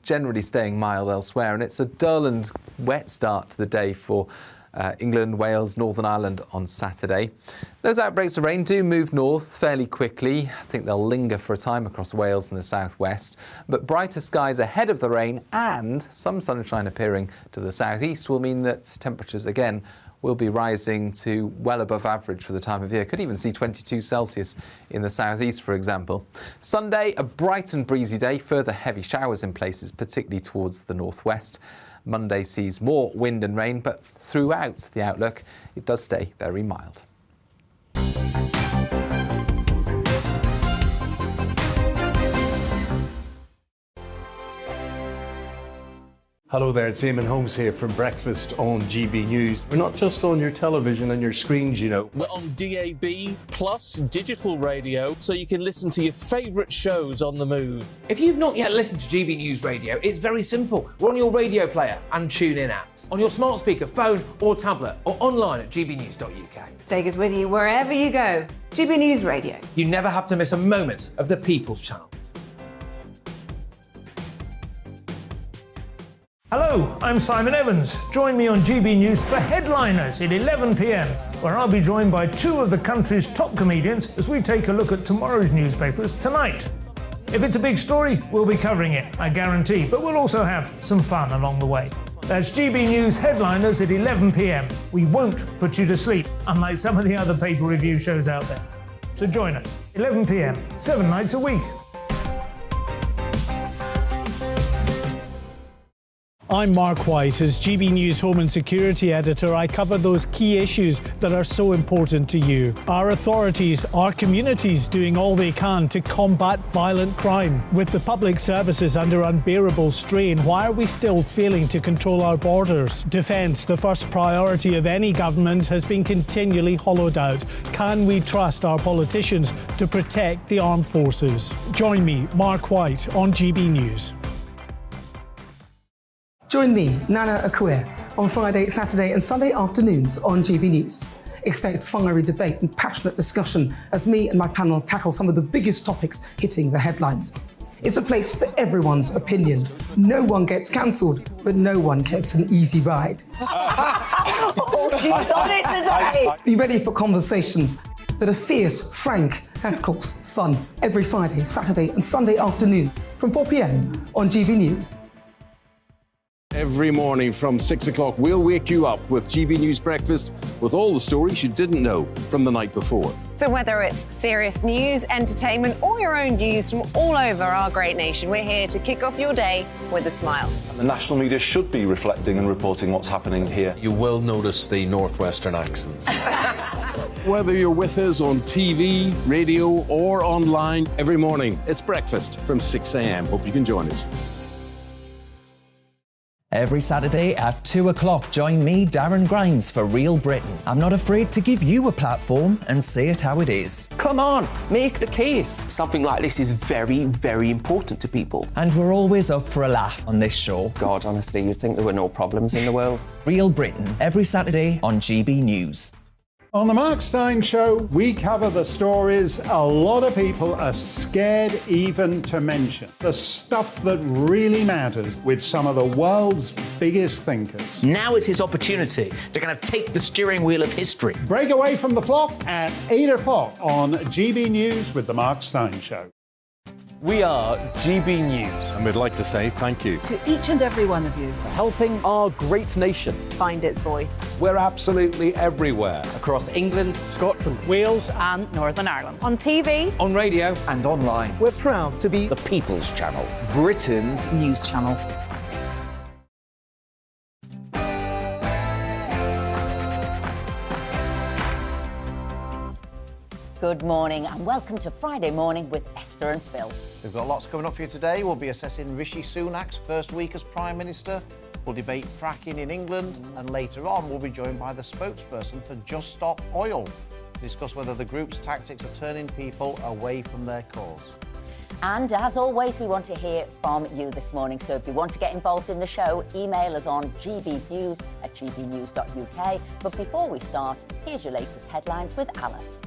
generally staying mild elsewhere, and it's a dull and wet start to the day for England, Wales, Northern Ireland on Saturday. Those outbreaks of rain do move north fairly quickly. I think they'll linger for a time across Wales and the southwest, but brighter skies ahead of the rain and some sunshine appearing to the southeast will mean that temperatures again will be rising to well above average for the time of year. Could even see 22 Celsius in the southeast, for example. Sunday, a bright and breezy day, further heavy showers in places, particularly towards the northwest. Monday sees more wind and rain, but throughout the outlook, it does stay very mild. Hello there, it's Eamon Holmes here from Breakfast on GB News. We're not just on your television and your screens, you know. We're on DAB plus digital radio, so you can listen to your favourite shows on the move. If you've not yet listened to GB News Radio, it's very simple. We're on your radio player and TuneIn apps, on your smart speaker, phone or tablet, or online at gbnews.uk. Take us with you wherever you go. GB News Radio. You never have to miss a moment of the People's Channel. Hello, I'm Simon Evans. Join me on GB News for Headliners at 11 p.m, where I'll be joined by two of the country's top comedians as we take a look at tomorrow's newspapers tonight. If it's a big story, we'll be covering it, I guarantee, but we'll also have some fun along the way. That's GB News Headliners at 11 p.m. We won't put you to sleep, unlike some of the other paper review shows out there. So join us, 11 p.m, 7 nights a week. I'm Mark White. As GB News Home and Security Editor, I cover those key issues that are so important to you. Our authorities, our communities doing all they can to combat violent crime. With the public services under unbearable strain, why are we still failing to control our borders? Defence, the first priority of any government, has been continually hollowed out. Can we trust our politicians to protect the armed forces? Join me, Mark White, on GB News. Join me, Nana Akua, on Friday, Saturday and Sunday afternoons on GB News. Expect fiery debate and passionate discussion as me and my panel tackle some of the biggest topics hitting the headlines. It's a place for everyone's opinion. No one gets cancelled, but no one gets an easy ride. Oh, she's on it today! Be ready for conversations that are fierce, frank and, of course, fun. Every Friday, Saturday and Sunday afternoon from 4 p.m. on GB News. Every morning from 6 o'clock, we'll wake you up with GB News Breakfast with all the stories you didn't know from the night before. So whether it's serious news, entertainment or your own news from all over our great nation, we're here to kick off your day with a smile. And the national media should be reflecting and reporting what's happening here. You will notice the northwestern accents. Whether you're with us on TV, radio or online, every morning it's breakfast from 6 a.m. Hope you can join us. Every Saturday at 2 o'clock, join me, Darren Grimes, for Real Britain. I'm not afraid to give you a platform and say it how it is. Come on, make the case. Something like this is very, very important to people. And we're always up for a laugh on this show. God, honestly, you'd think there were no problems in the world. Real Britain, every Saturday on GB News. On the Mark Steyn Show, we cover the stories a lot of people are scared even to mention. The stuff that really matters with some of the world's biggest thinkers. Now is his opportunity to kind of take the steering wheel of history. Break away from the flock at 8 o'clock on GB News with the Mark Steyn Show. We are GB News. And we'd like to say thank you to each and every one of you for helping our great nation find its voice. We're absolutely everywhere. Across England, Scotland, Wales and Northern Ireland. On TV, on radio and online. We're proud to be the People's Channel, Britain's news channel. Good morning and welcome to Friday Morning with Esther and Phil. We've got lots coming up for you today. We'll be assessing Rishi Sunak's first week as Prime Minister. We'll debate fracking in England, and later on we'll be joined by the spokesperson for Just Stop Oil to discuss whether the group's tactics are turning people away from their cause. And as always, we want to hear from you this morning. So if you want to get involved in the show, email us on gbnews@gbnews.uk. But before we start, here's your latest headlines with Alice.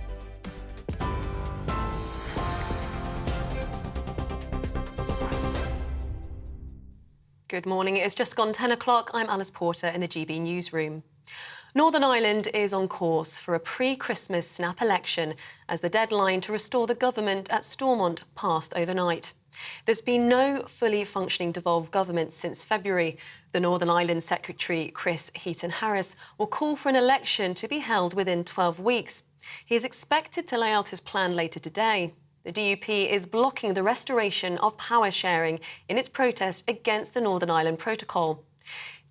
Good morning. It's just gone 10 o'clock. I'm Alice Porter in the GB newsroom. Northern Ireland is on course for a pre-Christmas snap election as the deadline to restore the government at Stormont passed overnight. There's been no fully functioning devolved government since February. The Northern Ireland Secretary, Chris Heaton-Harris, will call for an election to be held within 12 weeks. He is expected to lay out his plan later today. The DUP is blocking the restoration of power sharing in its protest against the Northern Ireland Protocol.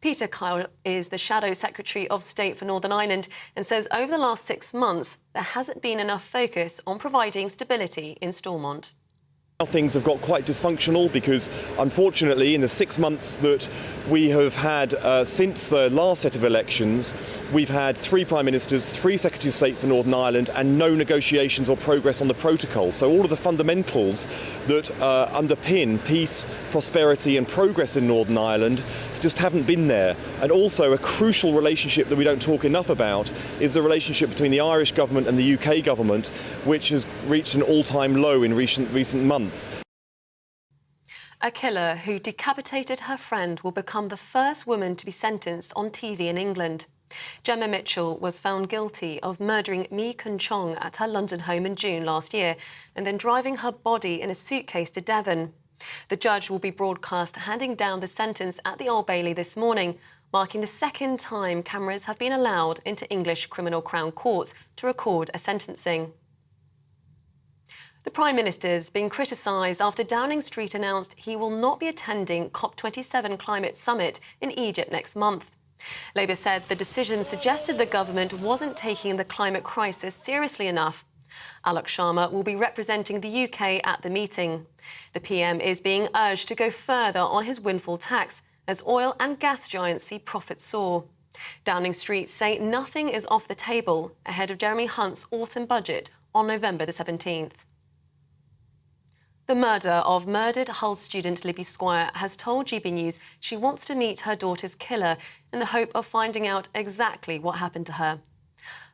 Peter Kyle is the Shadow Secretary of State for Northern Ireland and says over the last 6 months there hasn't been enough focus on providing stability in Stormont. Things have got quite dysfunctional because, unfortunately, in the 6 months that we have had since the last set of elections, we've had 3 Prime Ministers, 3 Secretaries of State for Northern Ireland and no negotiations or progress on the protocol. So all of the fundamentals that underpin peace, prosperity and progress in Northern Ireland just haven't been there. And also a crucial relationship that we don't talk enough about is the relationship between the Irish government and the UK government, which has reached an all-time low in recent months. A killer who decapitated her friend will become the first woman to be sentenced on TV in England. Gemma Mitchell was found guilty of murdering Mi Kun Chong at her London home in June last year and then driving her body in a suitcase to Devon. The judge will be broadcast handing down the sentence at the Old Bailey this morning, marking the second time cameras have been allowed into English criminal crown courts to record a sentencing. The Prime Minister's been criticised after Downing Street announced he will not be attending COP27 climate summit in Egypt next month. Labour said the decision suggested the government wasn't taking the climate crisis seriously enough. Alok Sharma will be representing the UK at the meeting. The PM is being urged to go further on his windfall tax as oil and gas giants see profits soar. Downing Street say nothing is off the table ahead of Jeremy Hunt's autumn budget on November the 17th. The murder of murdered Hull student Libby Squire has told GB News she wants to meet her daughter's killer in the hope of finding out exactly what happened to her.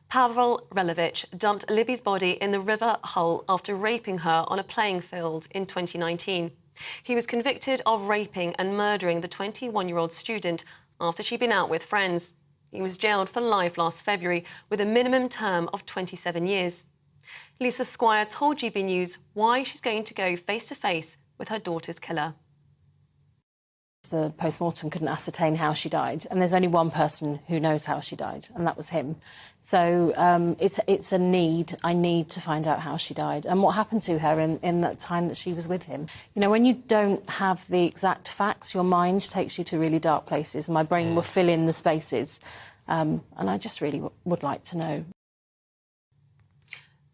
Pavel Relevich dumped Libby's body in the River Hull after raping her on a playing field in 2019. He was convicted of raping and murdering the 21-year-old student after she'd been out with friends. He was jailed for life last February with a minimum term of 27 years. Lisa Squire told GB News why she's going to go face-to-face with her daughter's killer. The post-mortem couldn't ascertain how she died, and there's only one person who knows how she died, and that was him. So it's a need. I need to find out how she died and what happened to her in that time that she was with him. You know, when you don't have the exact facts, your mind takes you to really dark places, and my brain will fill in the spaces. And I just really would like to know.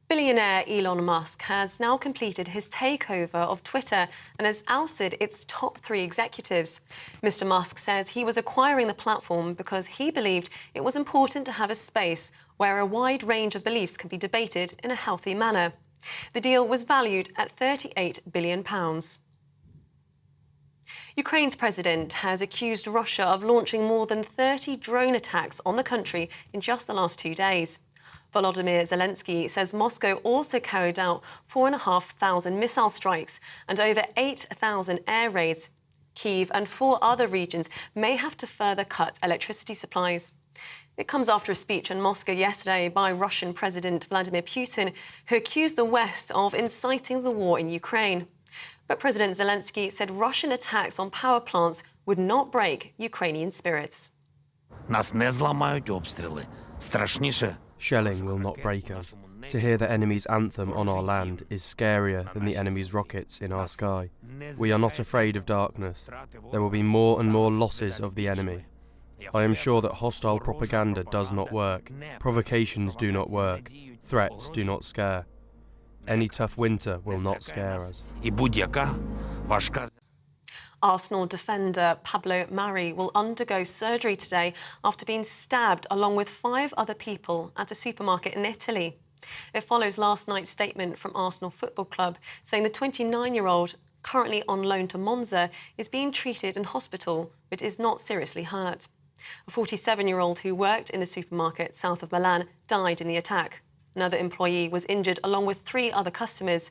Billionaire Elon Musk has now completed his takeover of Twitter and has ousted its top 3 executives. Mr. Musk says he was acquiring the platform because he believed it was important to have a space where a wide range of beliefs can be debated in a healthy manner. The deal was valued at £38 billion. Ukraine's president has accused Russia of launching more than 30 drone attacks on the country in just the last 2 days. Volodymyr Zelensky says Moscow also carried out 4,500 missile strikes and over 8,000 air raids. Kyiv and 4 other regions may have to further cut electricity supplies. It comes after a speech in Moscow yesterday by Russian President Vladimir Putin, who accused the West of inciting the war in Ukraine. But President Zelensky said Russian attacks on power plants would not break Ukrainian spirits. Нас не зламають обстріли. Страшніше. Shelling will not break us. To hear the enemy's anthem on our land is scarier than the enemy's rockets in our sky. We are not afraid of darkness. There will be more and more losses of the enemy. I am sure that hostile propaganda does not work. Provocations do not work. Threats do not scare. Any tough winter will not scare us. Arsenal defender Pablo Mari will undergo surgery today after being stabbed along with 5 other people at a supermarket in Italy. It follows last night's statement from Arsenal Football Club saying the 29-year-old, currently on loan to Monza, is being treated in hospital but is not seriously hurt. A 47-year-old who worked in the supermarket south of Milan died in the attack. Another employee was injured along with 3 other customers.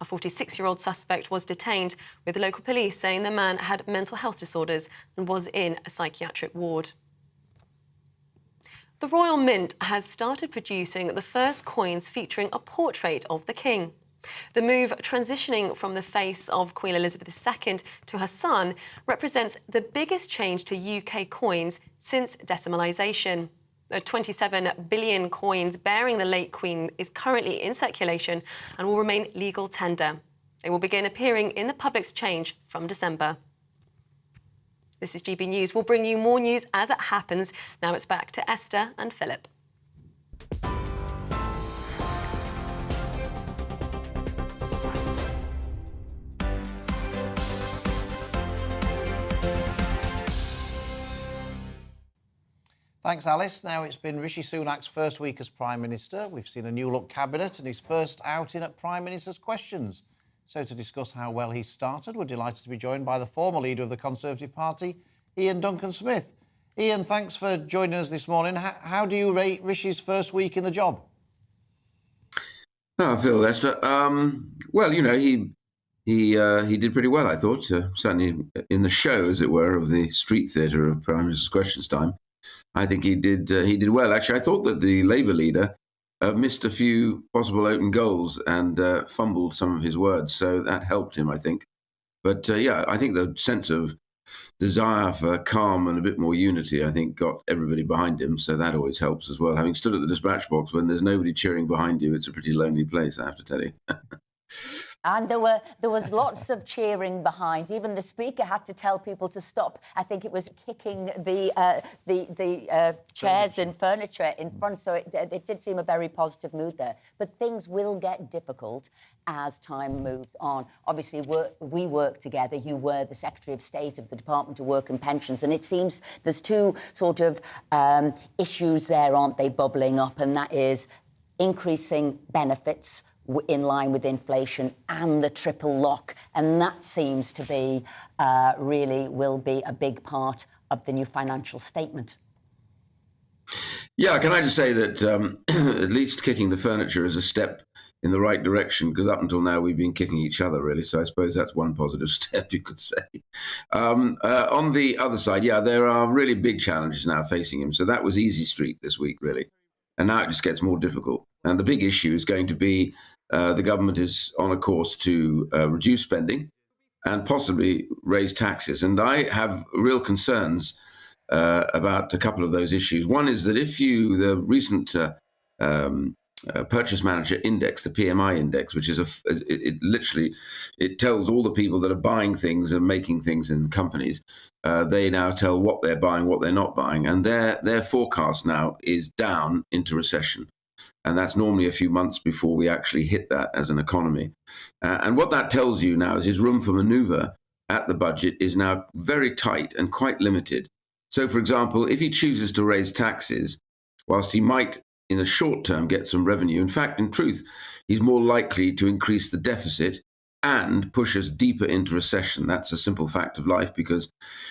A 46-year-old suspect was detained, with local police saying the man had mental health disorders and was in a psychiatric ward. The Royal Mint has started producing the first coins featuring a portrait of the King. The move, transitioning from the face of Queen Elizabeth II to her son, represents the biggest change to UK coins since decimalisation. 27 billion coins bearing the late Queen is currently in circulation and will remain legal tender. They will begin appearing in the public's change from December. This is GB News. We'll bring you more news as it happens. Now it's back to Esther and Philip. Thanks, Alice. Now it's been Rishi Sunak's first week as Prime Minister. We've seen a new-look cabinet and his first outing at Prime Minister's Questions. So to discuss how well he started, we're delighted to be joined by the former leader of the Conservative Party, Ian Duncan-Smith. Ian, thanks for joining us this morning. How do you rate Rishi's first week in the job? Oh, Phil, Esther. Well, you know, he did pretty well, I thought. Certainly in the show, as it were, of the street theatre of Prime Minister's Questions time. I think he did well. Actually, I thought that the Labour leader missed a few possible open goals and fumbled some of his words, so that helped him, I think. But yeah, I think the sense of desire for calm and a bit more unity, I think, got everybody behind him, so that always helps as well. Having stood at the dispatch box when there's nobody cheering behind you, it's a pretty lonely place, I have to tell you. And there was lots of cheering behind. Even the Speaker had to tell people to stop. I think it was kicking the chairs and furniture in front. So it did seem a very positive mood there. But things will get difficult as time moves on. Obviously, we work together. You were the Secretary of State of the Department of Work and Pensions. And it seems there's two sort of issues there, aren't they, bubbling up? And that is increasing benefits in line with inflation and the triple lock. And that seems to be really will be a big part of the new financial statement. Yeah, can I just say that at least kicking the furniture is a step in the right direction, because up until now we've been kicking each other, really. So I suppose that's one positive step, you could say. On the other side, yeah, there are really big challenges now facing him. So that was easy street this week, really. And now it just gets more difficult. And the big issue is going to be the government is on a course to reduce spending and possibly raise taxes. And I have real concerns about a couple of those issues. One is that if the recent Purchase Manager Index, the PMI index, which is it tells all the people that are buying things and making things in companies, they now tell what they're buying, what they're not buying. And their forecast now is down into recession. And that's normally a few months before we actually hit that as an economy. And what that tells you now is his room for maneuver at the budget is now very tight and quite limited. So, for example, if he chooses to raise taxes, whilst he might in the short term get some revenue, in fact, in truth, he's more likely to increase the deficit and push us deeper into recession. That's a simple fact of life, because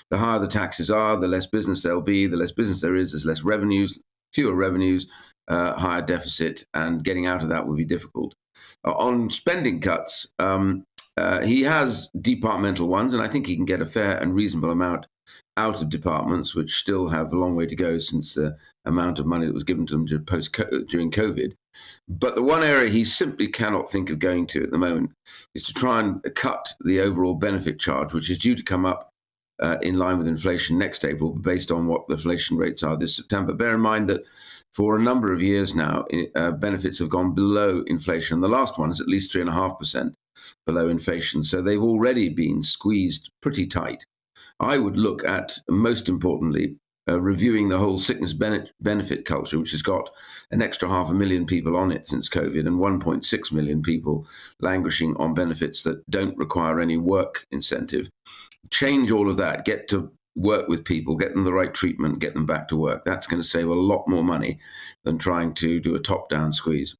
the higher the taxes are, the less business there'll be, the less business there is, there's less revenues, fewer revenues, higher deficit, and getting out of that will be difficult. On spending cuts, he has departmental ones, and I think he can get a fair and reasonable amount out of departments, which still have a long way to go since the amount of money that was given to them during COVID. But the one area he simply cannot think of going to at the moment is to try and cut the overall benefit charge, which is due to come up in line with inflation next April, based on what the inflation rates are this September. Bear in mind that for a number of years now, benefits have gone below inflation. The last one is at least 3.5% below inflation. So they've already been squeezed pretty tight. I would look at, most importantly, reviewing the whole sickness benefit culture, which has got an extra 500,000 people on it since COVID and 1.6 million people languishing on benefits that don't require any work incentive. Change all of that, get to work with people, get them the right treatment, get them back to work. That's going to save a lot more money than trying to do a top-down squeeze.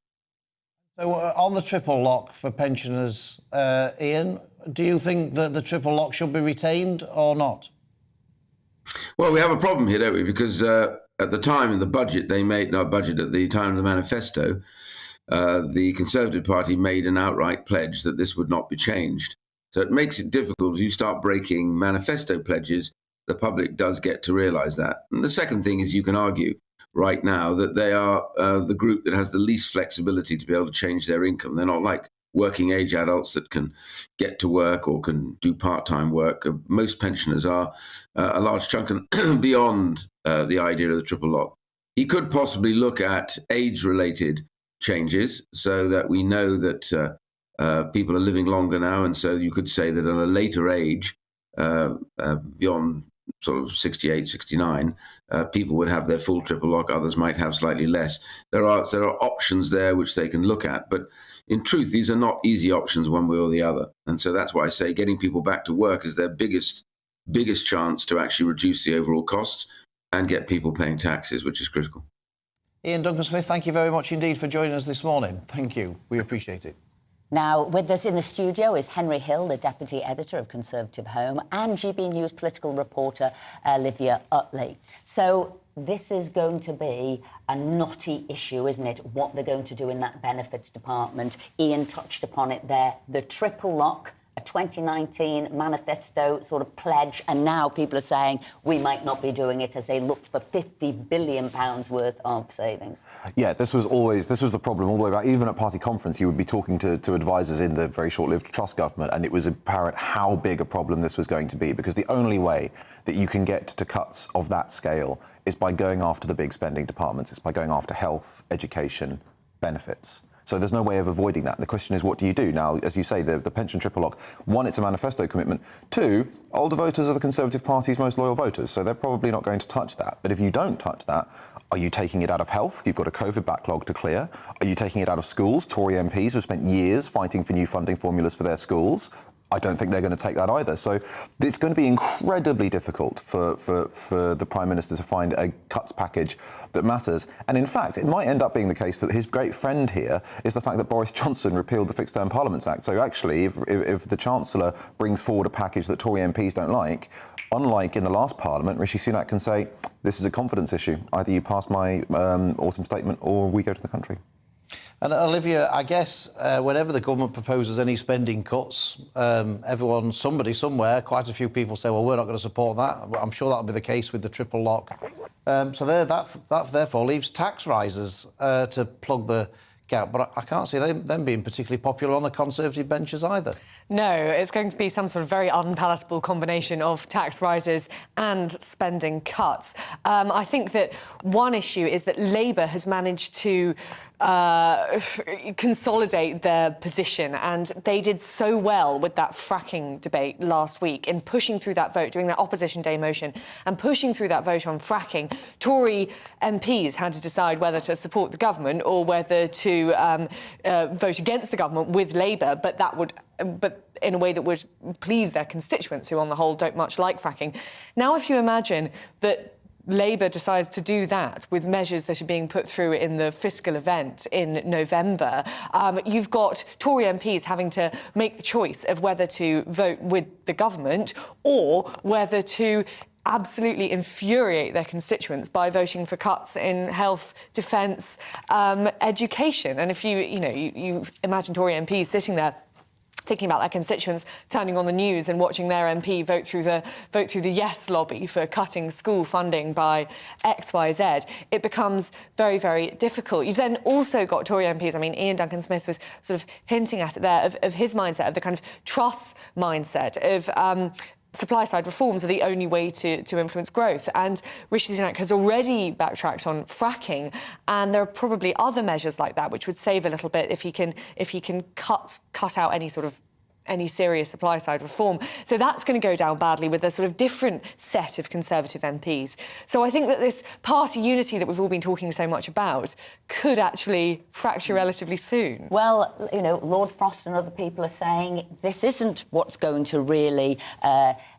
So on the triple lock for pensioners, Ian, do you think that the triple lock should be retained or not? Well, we have a problem here, don't we? Because at the time in the budget, at the time of the manifesto, the Conservative Party made an outright pledge that this would not be changed. So it makes it difficult. If you start breaking manifesto pledges, the public does get to realise that. And the second thing is you can argue right now that they are the group that has the least flexibility to be able to change their income. They're not like working age adults that can get to work or can do part-time work. Most pensioners are a large chunk beyond the idea of the triple lock. He could possibly look at age-related changes so that we know that people are living longer now, and so you could say that at a later age, beyond sort of 68, 69, people would have their full triple lock, others might have slightly less. There are options there which they can look at, but in truth, these are not easy options one way or the other. And so that's why I say getting people back to work is their biggest chance to actually reduce the overall costs and get people paying taxes, which is critical. Ian Duncan-Smith, thank you very much indeed for joining us this morning. Thank you. We appreciate it. Now, with us in the studio is Henry Hill, the Deputy Editor of Conservative Home, and GB News political reporter Olivia Utley. So this is going to be a knotty issue, isn't it, what they're going to do in that benefits department. Ian touched upon it there, the triple lock, a 2019 manifesto sort of pledge, and now people are saying we might not be doing it as they look for £50 billion worth of savings. Yeah, this was the problem all the way back. Even at party conference, you would be talking to advisors in the very short-lived Truss government, and it was apparent how big a problem this was going to be, because the only way that you can get to cuts of that scale is by going after the big spending departments. It's by going after health, education, benefits. So there's no way of avoiding that. The question is, what do you do? Now, as you say, the pension triple lock, one, it's a manifesto commitment. Two, older voters are the Conservative Party's most loyal voters, so they're probably not going to touch that. But if you don't touch that, are you taking it out of health? You've got a COVID backlog to clear. Are you taking it out of schools? Tory MPs have spent years fighting for new funding formulas for their schools. I don't think they're going to take that either. So it's going to be incredibly difficult for the Prime Minister to find a cuts package that matters. And in fact, it might end up being the case that his great friend here is the fact that Boris Johnson repealed the Fixed Term Parliaments Act. So actually, if the Chancellor brings forward a package that Tory MPs don't like, unlike in the last Parliament, Rishi Sunak can say, this is a confidence issue. Either you pass my autumn statement or we go to the country. And Olivia, I guess whenever the government proposes any spending cuts, somebody somewhere, quite a few people say, well, we're not going to support that. I'm sure that'll be the case with the triple lock. So that therefore leaves tax rises to plug the gap. But I can't see them being particularly popular on the Conservative benches either. No, it's going to be some sort of very unpalatable combination of tax rises and spending cuts. I think that one issue is that Labour has managed to consolidate their position, and they did so well with that fracking debate last week in pushing through that vote, doing that opposition day motion and pushing through that vote on fracking. Tory MPs had to decide whether to support the government or whether to vote against the government with Labour, but in a way that would please their constituents, who on the whole don't much like fracking. Now, if you imagine that Labour decides to do that with measures that are being put through in the fiscal event in November, you've got Tory MPs having to make the choice of whether to vote with the government or whether to absolutely infuriate their constituents by voting for cuts in health, defence, education. And if you imagine Tory MPs sitting there thinking about their constituents, turning on the news and watching their MP vote through the Yes lobby for cutting school funding by X, Y, Z, it becomes very, very difficult. You've then also got Tory MPs, I mean, Ian Duncan-Smith was sort of hinting at it there, of his mindset, of the kind of Truss mindset, of supply-side reforms are the only way to influence growth. And Rishi Sunak has already backtracked on fracking, and there are probably other measures like that which would save a little bit if he can cut out any serious supply-side reform. So that's going to go down badly with a sort of different set of Conservative MPs. So I think that this party unity that we've all been talking so much about could actually fracture relatively soon. Well, Lord Frost and other people are saying this isn't what's going to really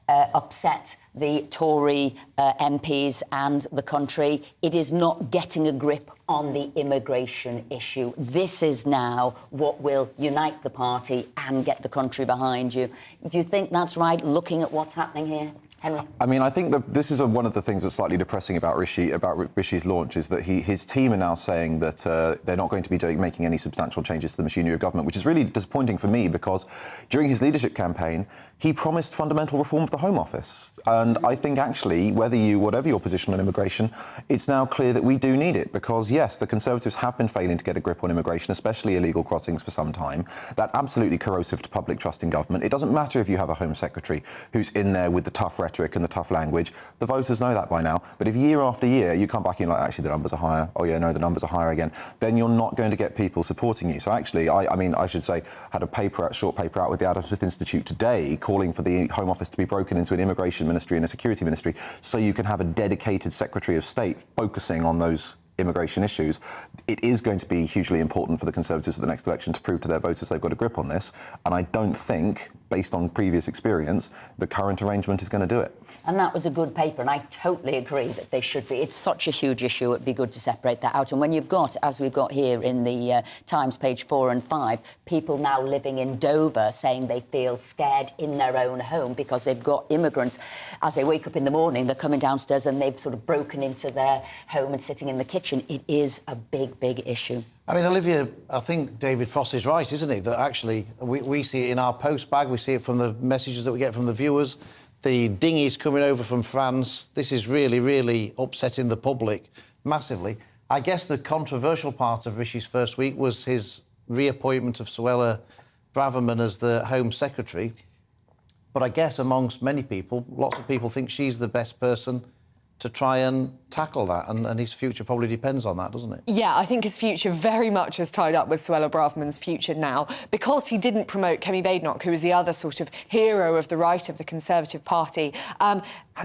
upset the Tory MPs and the country. It is not getting a grip on the immigration issue. This is now what will unite the party and get the country behind you. Do you think that's right, looking at what's happening here? Henry? I mean, I think that this is one of the things that's slightly depressing about Rishi's launch, is that his team are now saying that they're not going to be making any substantial changes to the machinery of government, which is really disappointing for me, because during his leadership campaign, he promised fundamental reform of the Home Office. And I think actually, whatever your position on immigration, it's now clear that we do need it, because yes, the Conservatives have been failing to get a grip on immigration, especially illegal crossings, for some time. That's absolutely corrosive to public trust in government. It doesn't matter if you have a Home Secretary who's in there with the tough rhetoric and the tough language. The voters know that by now. But if year after year you come back and you're like, actually the numbers are higher, oh yeah, no, the numbers are higher again, then you're not going to get people supporting you. So actually, I should say, had a short paper out with the Adam Smith Institute today calling for the Home Office to be broken into an immigration ministry and a security ministry, so you can have a dedicated Secretary of State focusing on those immigration issues. It is going to be hugely important for the Conservatives at the next election to prove to their voters they've got a grip on this. And I don't think, based on previous experience, the current arrangement is going to do it. And that was a good paper, and I totally agree that they should be. It's such a huge issue, it'd be good to separate that out. And when you've got, as we've got here in the Times, page 4 and 5, people now living in Dover saying they feel scared in their own home because they've got immigrants. As they wake up in the morning, they're coming downstairs and they've sort of broken into their home and sitting in the kitchen. It is a big, big issue. I mean, Olivia, I think David Frost is right, isn't he? That actually we see it in our post bag, we see it from the messages that we get from the viewers. The dinghies coming over from France, this is really, really upsetting the public massively. I guess the controversial part of Rishi's first week was his reappointment of Suella Braverman as the Home Secretary. But I guess amongst many people, lots of people think she's the best person to try and tackle that, and his future probably depends on that, doesn't it? Yeah, I think his future very much is tied up with Suella Braverman's future now, because he didn't promote Kemi Badenoch, who was the other sort of hero of the right of the Conservative Party.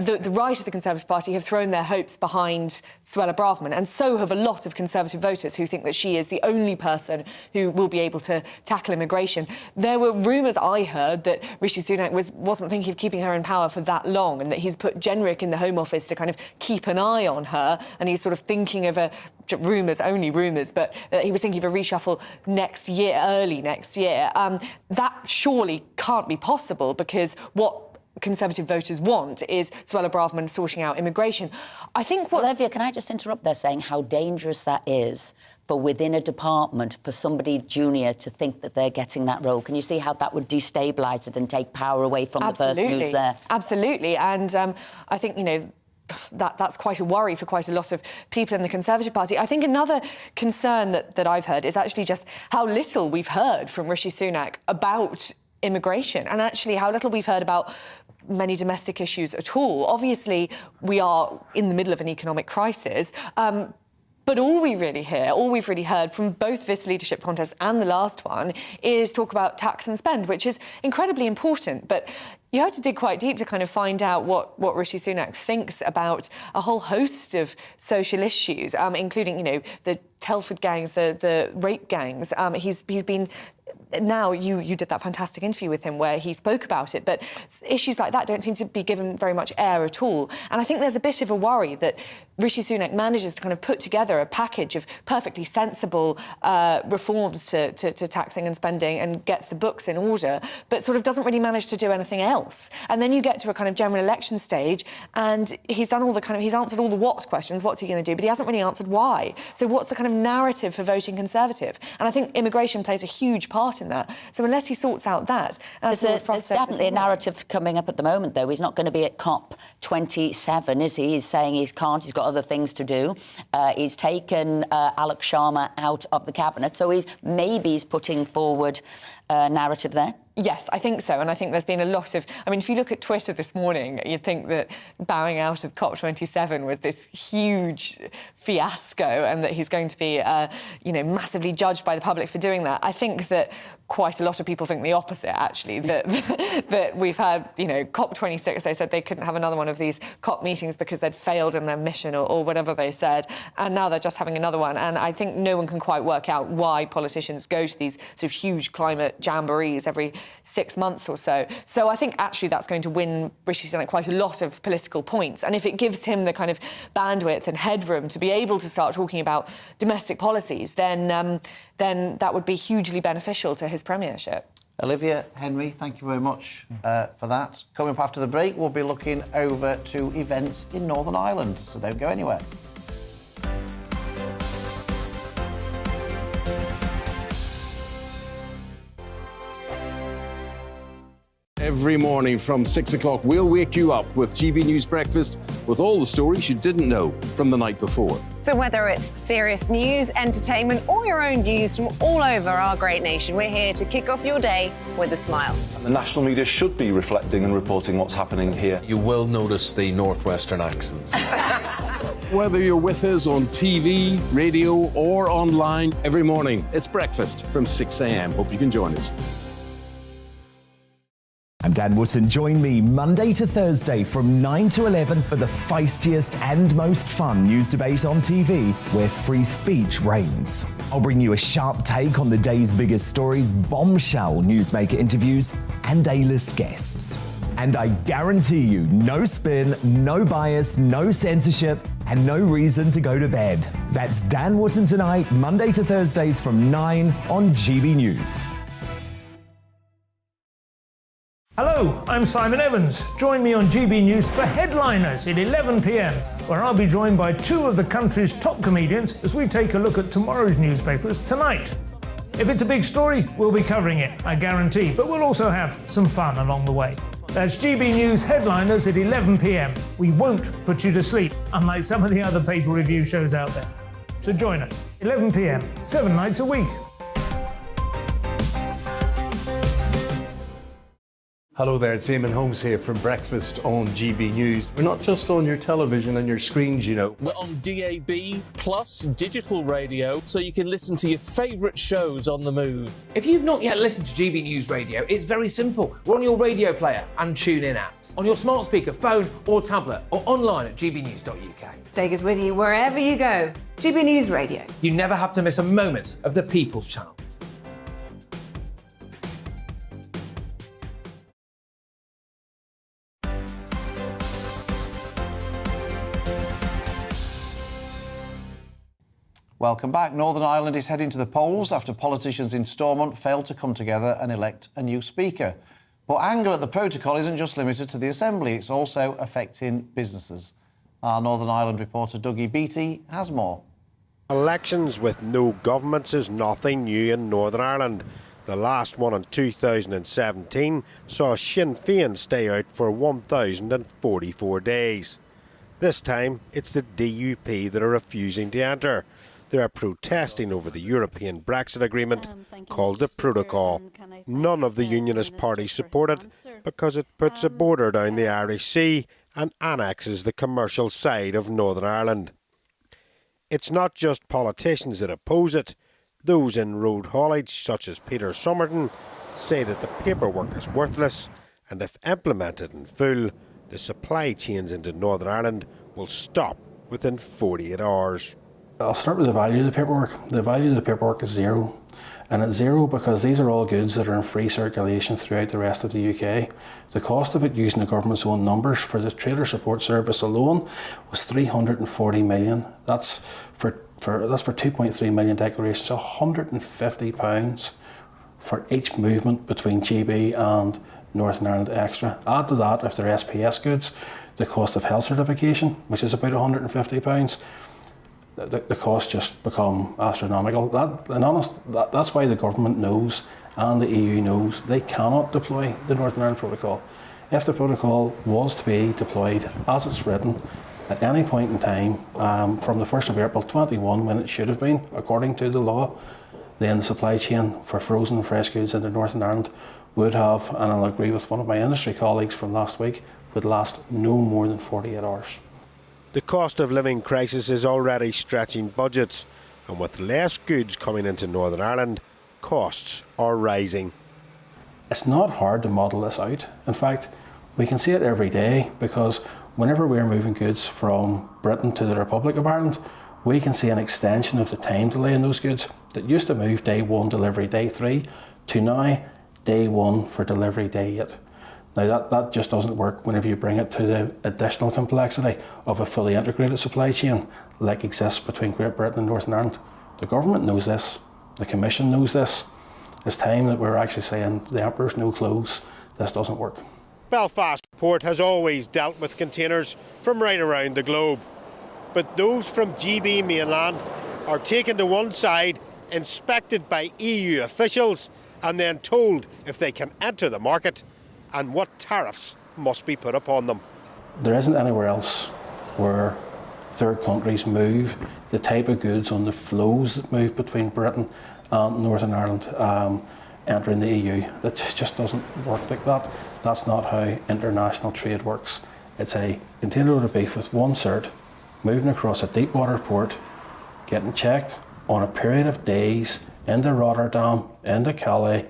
The right of the Conservative Party have thrown their hopes behind Suella Braverman, and so have a lot of Conservative voters who think that she is the only person who will be able to tackle immigration. There were rumours I heard that Rishi Sunak wasn't thinking of keeping her in power for that long, and that he's put Jenrick in the Home Office to kind of keep an eye on her, and he's sort of thinking of only rumours, but he was thinking of a reshuffle next year, early next year. That surely can't be possible, because what Conservative voters want is Suella Braverman sorting out immigration. I think Olivia, can I just interrupt there, saying how dangerous that is for within a department for somebody junior to think that they're getting that role? Can you see how that would destabilise it and take power away from the person who's there? Absolutely. And I think, that's quite a worry for quite a lot of people in the Conservative Party. I think another concern that I've heard is actually just how little we've heard from Rishi Sunak about immigration, and actually how little we've heard about many domestic issues at all. Obviously, we are in the middle of an economic crisis, but all we've really heard from both this leadership contest and the last one is talk about tax and spend, which is incredibly important. But you have to dig quite deep to kind of find out what Rishi Sunak thinks about a whole host of social issues, including, the Telford gangs, the rape gangs. He's been... Now, you did that fantastic interview with him where he spoke about it, but issues like that don't seem to be given very much air at all. And I think there's a bit of a worry that Rishi Sunak manages to kind of put together a package of perfectly sensible reforms to taxing and spending and gets the books in order, but sort of doesn't really manage to do anything else. And then you get to a kind of general election stage, and he's done he's answered all the what questions, what's he going to do, but he hasn't really answered why. So what's the kind of narrative for voting Conservative? And I think immigration plays a huge part in that. So unless he sorts out that... There's definitely a narrative coming up at the moment, though. He's not going to be at COP27, is he? He's saying he can't, he's got other things to do. He's taken Alex Sharma out of the cabinet, so he's putting forward a narrative there. Yes, I think so. And I think there's been a lot of... I mean, if you look at Twitter this morning, you'd think that bowing out of COP27 was this huge fiasco and that he's going to be, massively judged by the public for doing that. I think that quite a lot of people think the opposite, actually, that we've had, COP26, they said they couldn't have another one of these COP meetings because they'd failed in their mission or whatever they said, and now they're just having another one. And I think no one can quite work out why politicians go to these sort of huge climate jamborees every 6 months or so. So I think actually that's going to win Rishi Sunak quite a lot of political points. And if it gives him the kind of bandwidth and headroom to be able to start talking about domestic policies, then that would be hugely beneficial to his premiership. Olivia, Henry, thank you very much for that. Coming up after the break, we'll be looking over to events in Northern Ireland, so don't go anywhere. Every morning from 6 o'clock, we'll wake you up with GB News Breakfast with all the stories you didn't know from the night before. So whether it's serious news, entertainment, or your own views from all over our great nation, we're here to kick off your day with a smile. The national media should be reflecting and reporting what's happening here. You will notice the northwestern accents. Whether you're with us on TV, radio, or online, every morning it's breakfast from 6 a.m. Hope you can join us. I'm Dan Wootton. Join me Monday to Thursday from 9 to 11 for the feistiest and most fun news debate on TV, where free speech reigns. I'll bring you a sharp take on the day's biggest stories, bombshell newsmaker interviews, and A-list guests. And I guarantee you, no spin, no bias, no censorship, and no reason to go to bed. That's Dan Wootton tonight, Monday to Thursdays from 9 on GB News. Hello, I'm Simon Evans. Join me on GB News for Headliners at 11 p.m, where I'll be joined by two of the country's top comedians as we take a look at tomorrow's newspapers tonight. If it's a big story, we'll be covering it, I guarantee, but we'll also have some fun along the way. That's GB News Headliners at 11 p.m. We won't put you to sleep, unlike some of the other paper review shows out there. So join us, 11 p.m, 7 nights a week. Hello there, it's Eamon Holmes here from Breakfast on GB News. We're not just on your television and your screens, you know. We're on DAB plus digital radio, so you can listen to your favourite shows on the move. If you've not yet listened to GB News Radio, it's very simple. We're on your radio player and TuneIn apps, on your smart speaker, phone or tablet, or online at gbnews.uk. Take us with you wherever you go. GB News Radio. You never have to miss a moment of the People's Channel. Welcome back. Northern Ireland is heading to the polls after politicians in Stormont failed to come together and elect a new speaker. But anger at the protocol isn't just limited to the Assembly, it's also affecting businesses. Our Northern Ireland reporter Dougie Beattie has more. Elections with no governments is nothing new in Northern Ireland. The last one in 2017 saw Sinn Féin stay out for 1,044 days. This time, it's the DUP that are refusing to enter. They are protesting over the European Brexit agreement called the Protocol. None of the Unionist parties support it because it puts a border down the Irish Sea and annexes the commercial side of Northern Ireland. It's not just politicians that oppose it. Those in road haulage, such as Peter Somerton, say that the paperwork is worthless, and if implemented in full, the supply chains into Northern Ireland will stop within 48 hours. I'll start with the value of the paperwork. The value of the paperwork is zero. And it's zero because these are all goods that are in free circulation throughout the rest of the UK. The cost of it, using the government's own numbers for the trailer support service alone, was 340 million. That's for 2.3 million declarations, £150 for each movement between GB and Northern Ireland Extra. Add to that, if they're SPS goods, the cost of health certification, which is about £150. The costs just become astronomical. That's why the government knows and the EU knows they cannot deploy the Northern Ireland Protocol. If the protocol was to be deployed as it's written at any point in time from the 1st of April 21, when it should have been, according to the law, then the supply chain for frozen and fresh goods into Northern Ireland would have, and I'll agree with one of my industry colleagues from last week, would last no more than 48 hours. The cost of living crisis is already stretching budgets, and with less goods coming into Northern Ireland, costs are rising. It's not hard to model this out. In fact, we can see it every day because whenever we're moving goods from Britain to the Republic of Ireland, we can see an extension of the time delay in those goods that used to move day 1, delivery day 3, to now day 1 for delivery day 8. Now that just doesn't work whenever you bring it to the additional complexity of a fully integrated supply chain like exists between Great Britain and Northern Ireland. The government knows this, the Commission knows this, It's time that we're actually saying the emperor's no clothes. This doesn't work. Belfast Port has always dealt with containers from right around the globe. But those from GB mainland are taken to one side, inspected by EU officials, and then told if they can enter the market and what tariffs must be put upon them. There isn't anywhere else where third countries move the type of goods on the flows that move between Britain and Northern Ireland entering the EU. That just doesn't work like that. That's not how international trade works. It's a container load of beef with one cert moving across a deep water port, getting checked on a period of days into Rotterdam, into Calais,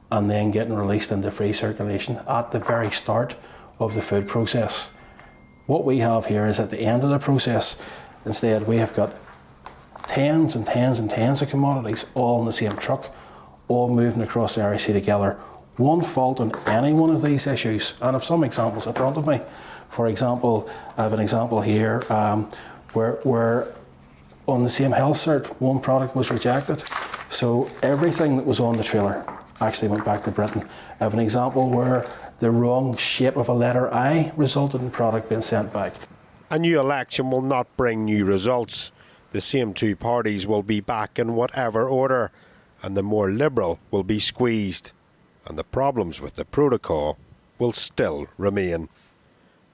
and then getting released into free circulation at the very start of the food process. What we have here is at the end of the process, instead we have got tens and tens and tens of commodities all in the same truck, all moving across the RIC together. One fault on any one of these issues, and I have some examples in front of me. For example, I have an example here where on the same health cert, one product was rejected. So everything that was on the trailer actually went back to Britain. I have an example where the wrong shape of a letter I resulted in product being sent back. A new election will not bring new results. The same two parties will be back in whatever order, and the more liberal will be squeezed. And the problems with the protocol will still remain.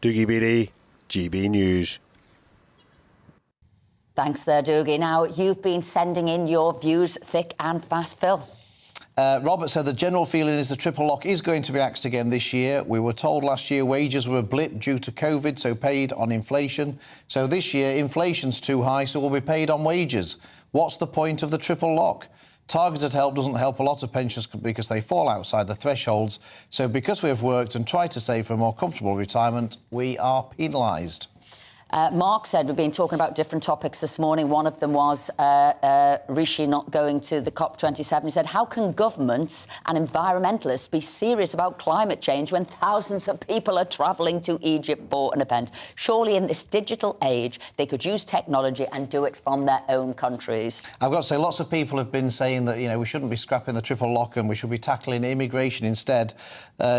Dougie Beattie, GB News. Thanks there, Dougie. Now, you've been sending in your views thick and fast, Phil. Robert said the general feeling is the triple lock is going to be axed again this year. We were told last year wages were a blip due to COVID, so paid on inflation. So this year, inflation's too high, so we'll be paid on wages. What's the point of the triple lock? Targeted help doesn't help a lot of pensioners because they fall outside the thresholds. So because we have worked and tried to save for a more comfortable retirement, we are penalised. Mark said we've been talking about different topics this morning. One of them was Rishi not going to the COP27. He said, how can governments and environmentalists be serious about climate change when thousands of people are travelling to Egypt for an event? Surely in this digital age, they could use technology and do it from their own countries. I've got to say, lots of people have been saying that, you know, we shouldn't be scrapping the triple lock and we should be tackling immigration instead.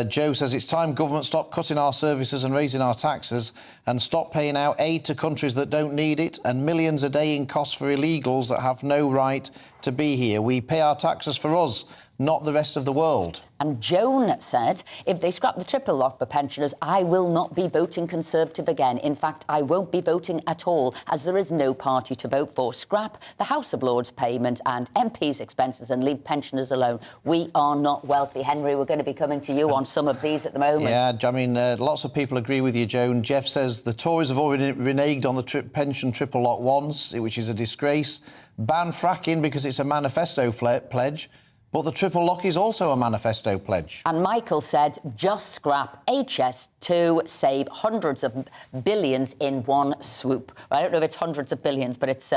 Joe says it's time government stop cutting our services and raising our taxes and stop paying out aid to countries that don't need it and millions a day in costs for illegals that have no right to be here. We pay our taxes for us, not the rest of the world. And Joan said, if they scrap the triple lock for pensioners, I will not be voting Conservative again. In fact, I won't be voting at all, as there is no party to vote for. Scrap the House of Lords payment and MPs' expenses and leave pensioners alone. We are not wealthy. Henry, we're going to be coming to you on some of these at the moment. Yeah, I mean, lots of people agree with you, Joan. Jeff says the Tories have already reneged on the pension triple lock once, which is a disgrace. Ban fracking because it's a manifesto pledge. But the triple lock is also a manifesto pledge. And Michael said, just scrap HS2, save hundreds of billions in one swoop. I don't know if it's hundreds of billions, but it's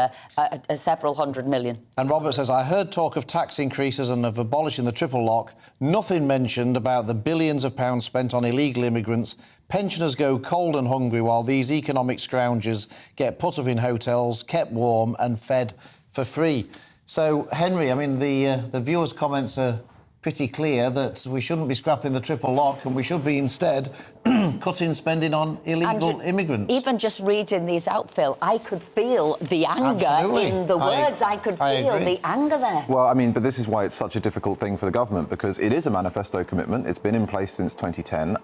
several hundred million. And Robert says, I heard talk of tax increases and of abolishing the triple lock. Nothing mentioned about the billions of pounds spent on illegal immigrants. Pensioners go cold and hungry while these economic scroungers get put up in hotels, kept warm and fed for free. So, Henry, I mean, the viewers' comments are pretty clear that we shouldn't be scrapping the triple lock and we should be instead cutting spending on illegal immigrants. Even just reading these out, Phil, I could feel the anger in the words. I could feel the anger there. Well, I mean, but this is why it's such a difficult thing for the government, because it is a manifesto commitment. It's been in place since 2010.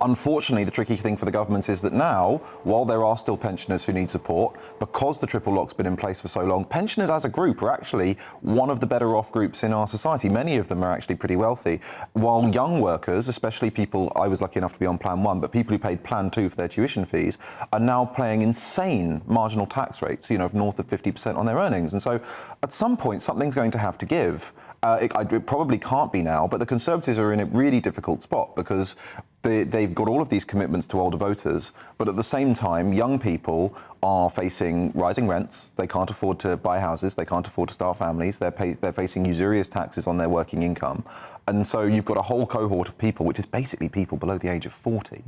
Unfortunately, the tricky thing for the government is that now, while there are still pensioners who need support, because the triple lock's been in place for so long, pensioners as a group are actually one of the better off groups in our society. Many of them are actually pretty wealthy, while young workers, especially people, I was lucky enough to be on Plan 1, but people who paid Plan 2 for their tuition fees, are now paying insane marginal tax rates, you know, of north of 50% on their earnings. And so at some point, something's going to have to give. It probably can't be now, but the Conservatives are in a really difficult spot because they've got all of these commitments to older voters, but at the same time, young people are facing rising rents. They can't afford to buy houses. They can't afford to start families. They're facing usurious taxes on their working income. And so you've got a whole cohort of people, which is basically people below the age of 40,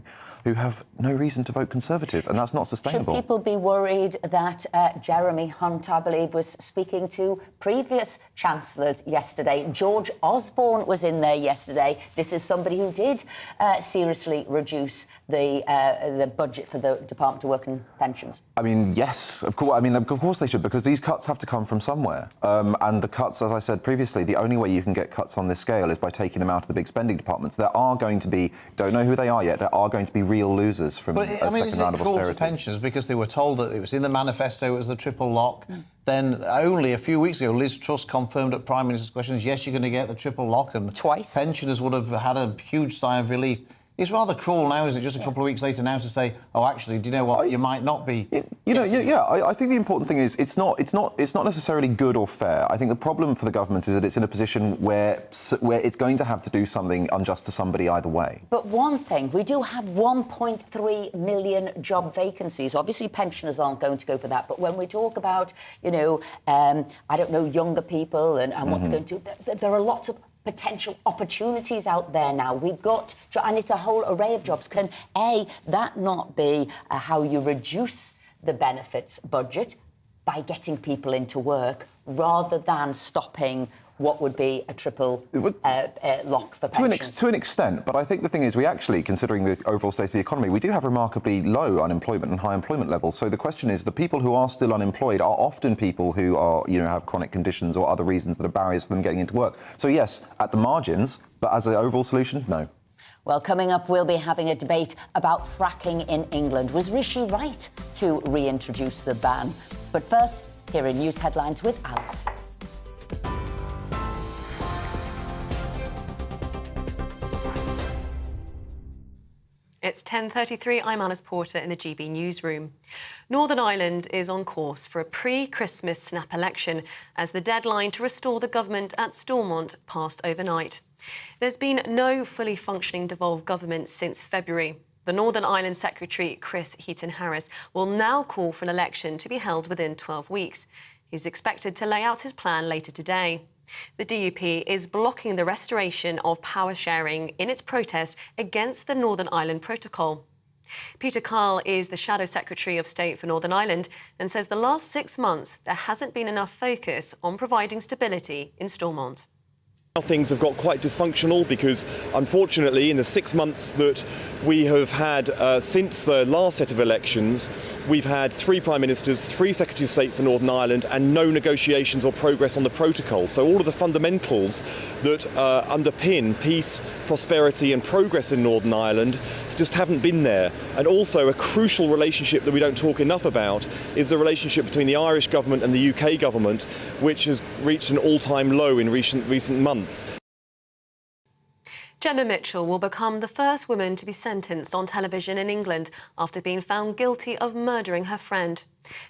who have no reason to vote Conservative, and that's not sustainable. Should people be worried that Jeremy Hunt, I believe, was speaking to previous chancellors yesterday? George Osborne was in there yesterday. This is somebody who did seriously reduce the budget for the Department of Work and Pensions. I mean, yes, of course. I mean, of course they should, because these cuts have to come from somewhere. And the cuts, as I said previously, the only way you can get cuts on this scale is by taking them out of the big spending departments. There are going to be, don't know who they are yet, there are going to be real losers from a second round of austerity. To pensioners, because they were told that it was in the manifesto, it was the triple lock. Then only a few weeks ago, Liz Truss confirmed at Prime Minister's questions, yes, you're going to get the triple lock, and twice pensioners would have had a huge sigh of relief. It's rather cruel now, is it, just a couple of weeks later now to say, oh, actually, do you know what, you might not be... I think the important thing is it's not necessarily good or fair. I think the problem for the government is that it's in a position where it's going to have to do something unjust to somebody either way. But one thing, we do have 1.3 million job vacancies. Obviously, pensioners aren't going to go for that. But when we talk about, I don't know, younger people and what they're going to do, there are lots of potential opportunities out there now. We've got, and it's a whole array of jobs. Can that not be how you reduce the benefits budget by getting people into work rather than stopping what would be a triple lock for pensions? To an extent, but I think the thing is we actually, considering the overall state of the economy, we do have remarkably low unemployment and high employment levels. So the question is, the people who are still unemployed are often people who are, have chronic conditions or other reasons that are barriers for them getting into work. So yes, at the margins, but as an overall solution, no. Well, coming up, we'll be having a debate about fracking in England. Was Rishi right to reintroduce the ban? But first, here are news headlines with Alice. It's 10:33. I'm Alice Porter in the GB newsroom. Northern Ireland is on course for a pre-Christmas snap election as the deadline to restore the government at Stormont passed overnight. There's been no fully functioning devolved government since February. The Northern Ireland Secretary, Chris Heaton-Harris, will now call for an election to be held within 12 weeks. He's expected to lay out his plan later today. The DUP is blocking the restoration of power sharing in its protest against the Northern Ireland Protocol. Peter Carl is the Shadow Secretary of State for Northern Ireland and says the last 6 months there hasn't been enough focus on providing stability in Stormont. Now things have got quite dysfunctional because, unfortunately, in the 6 months that we have had since the last set of elections, we've had 3 Prime Ministers, 3 Secretaries of State for Northern Ireland and no negotiations or progress on the protocol. So all of the fundamentals that underpin peace, prosperity and progress in Northern Ireland just haven't been there. And also a crucial relationship that we don't talk enough about is the relationship between the Irish government and the UK government, which has reached an all-time low in recent months. Gemma Mitchell will become the first woman to be sentenced on television in England after being found guilty of murdering her friend.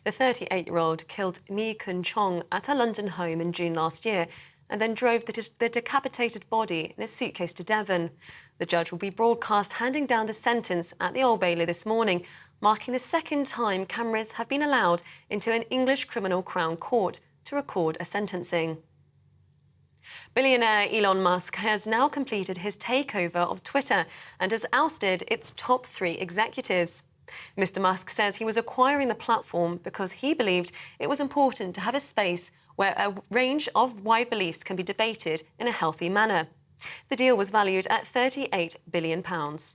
The 38-year-old killed Mi Kun Chong at her London home in June last year and then drove the decapitated body in a suitcase to Devon. The judge will be broadcast handing down the sentence at the Old Bailey this morning, marking the second time cameras have been allowed into an English criminal Crown Court to record a sentencing. Billionaire Elon Musk has now completed his takeover of Twitter and has ousted its top 3 executives. Mr. Musk says he was acquiring the platform because he believed it was important to have a space where a range of wide beliefs can be debated in a healthy manner. The deal was valued at £38 billion. The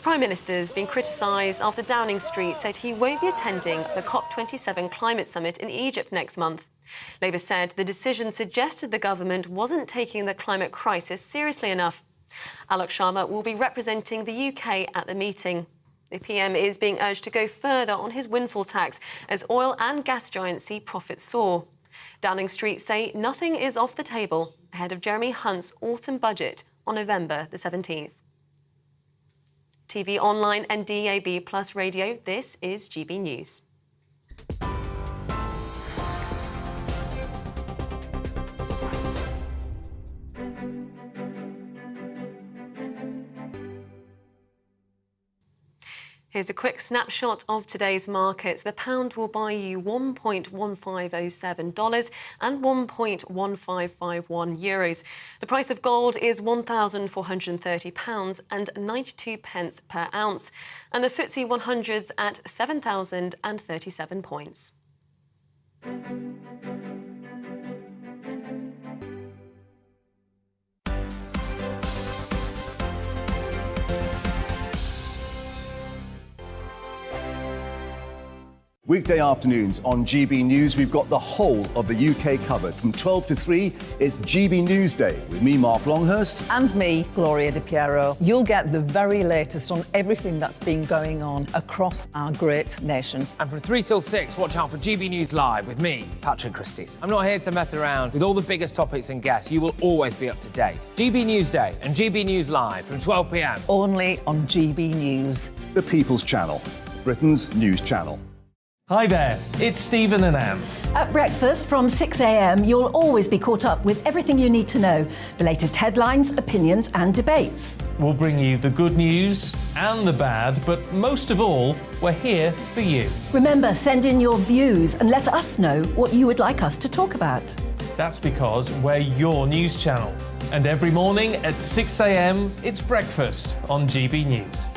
Prime Minister's been criticised after Downing Street said he won't be attending the COP27 climate summit in Egypt next month. Labour said the decision suggested the government wasn't taking the climate crisis seriously enough. Alok Sharma will be representing the UK at the meeting. The PM is being urged to go further on his windfall tax as oil and gas giants see profits soar. Downing Street say nothing is off the table ahead of Jeremy Hunt's autumn budget on November the 17th. TV online and DAB Plus radio, this is GB News. Here's here's a quick snapshot of today's markets. The pound will buy you $1.1507 and €1.1551. The price of gold is £1,430 and 92 pence per ounce. And the FTSE 100's at 7,037 points. Weekday afternoons on GB News, we've got the whole of the UK covered. From 12 to 3, it's GB News Day with me, Mark Longhurst. And me, Gloria Di Piero. You'll get the very latest on everything that's been going on across our great nation. And from 3 till 6, watch out for GB News Live with me, Patrick Christys. I'm not here to mess around. With all the biggest topics and guests, you will always be up to date. GB News Day and GB News Live from 12 p.m. Only on GB News. The People's Channel, Britain's news channel. Hi there, it's Stephen and Anne. At breakfast from 6 a.m, you'll always be caught up with everything you need to know. The latest headlines, opinions and debates. We'll bring you the good news and the bad, but most of all, we're here for you. Remember, send in your views and let us know what you would like us to talk about. That's because we're your news channel. And every morning at 6 a.m, it's breakfast on GB News.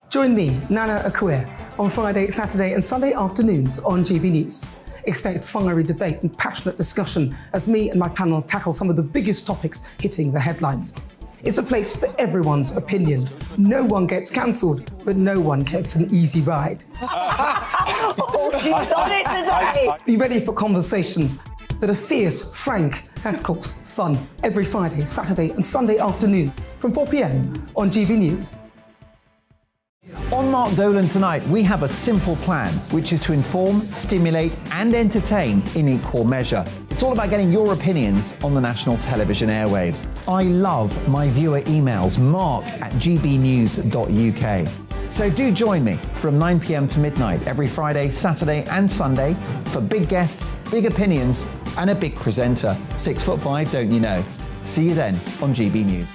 Join me, Nana Akua, on Friday, Saturday and Sunday afternoons on GB News. Expect fiery debate and passionate discussion as me and my panel tackle some of the biggest topics hitting the headlines. It's a place for everyone's opinion. No one gets cancelled, but no one gets an easy ride. Oh, she's on it today! Be ready for conversations that are fierce, frank and, of course, fun. Every Friday, Saturday and Sunday afternoon from 4 p.m. on GB News. On Mark Dolan tonight, we have a simple plan, which is to inform, stimulate and entertain in equal measure. It's all about getting your opinions on the national television airwaves. I love my viewer emails, mark@gbnews.uk. So do join me from 9 p.m. to midnight every Friday, Saturday and Sunday for big guests, big opinions and a big presenter. 6'5", don't you know? See you then on GB News.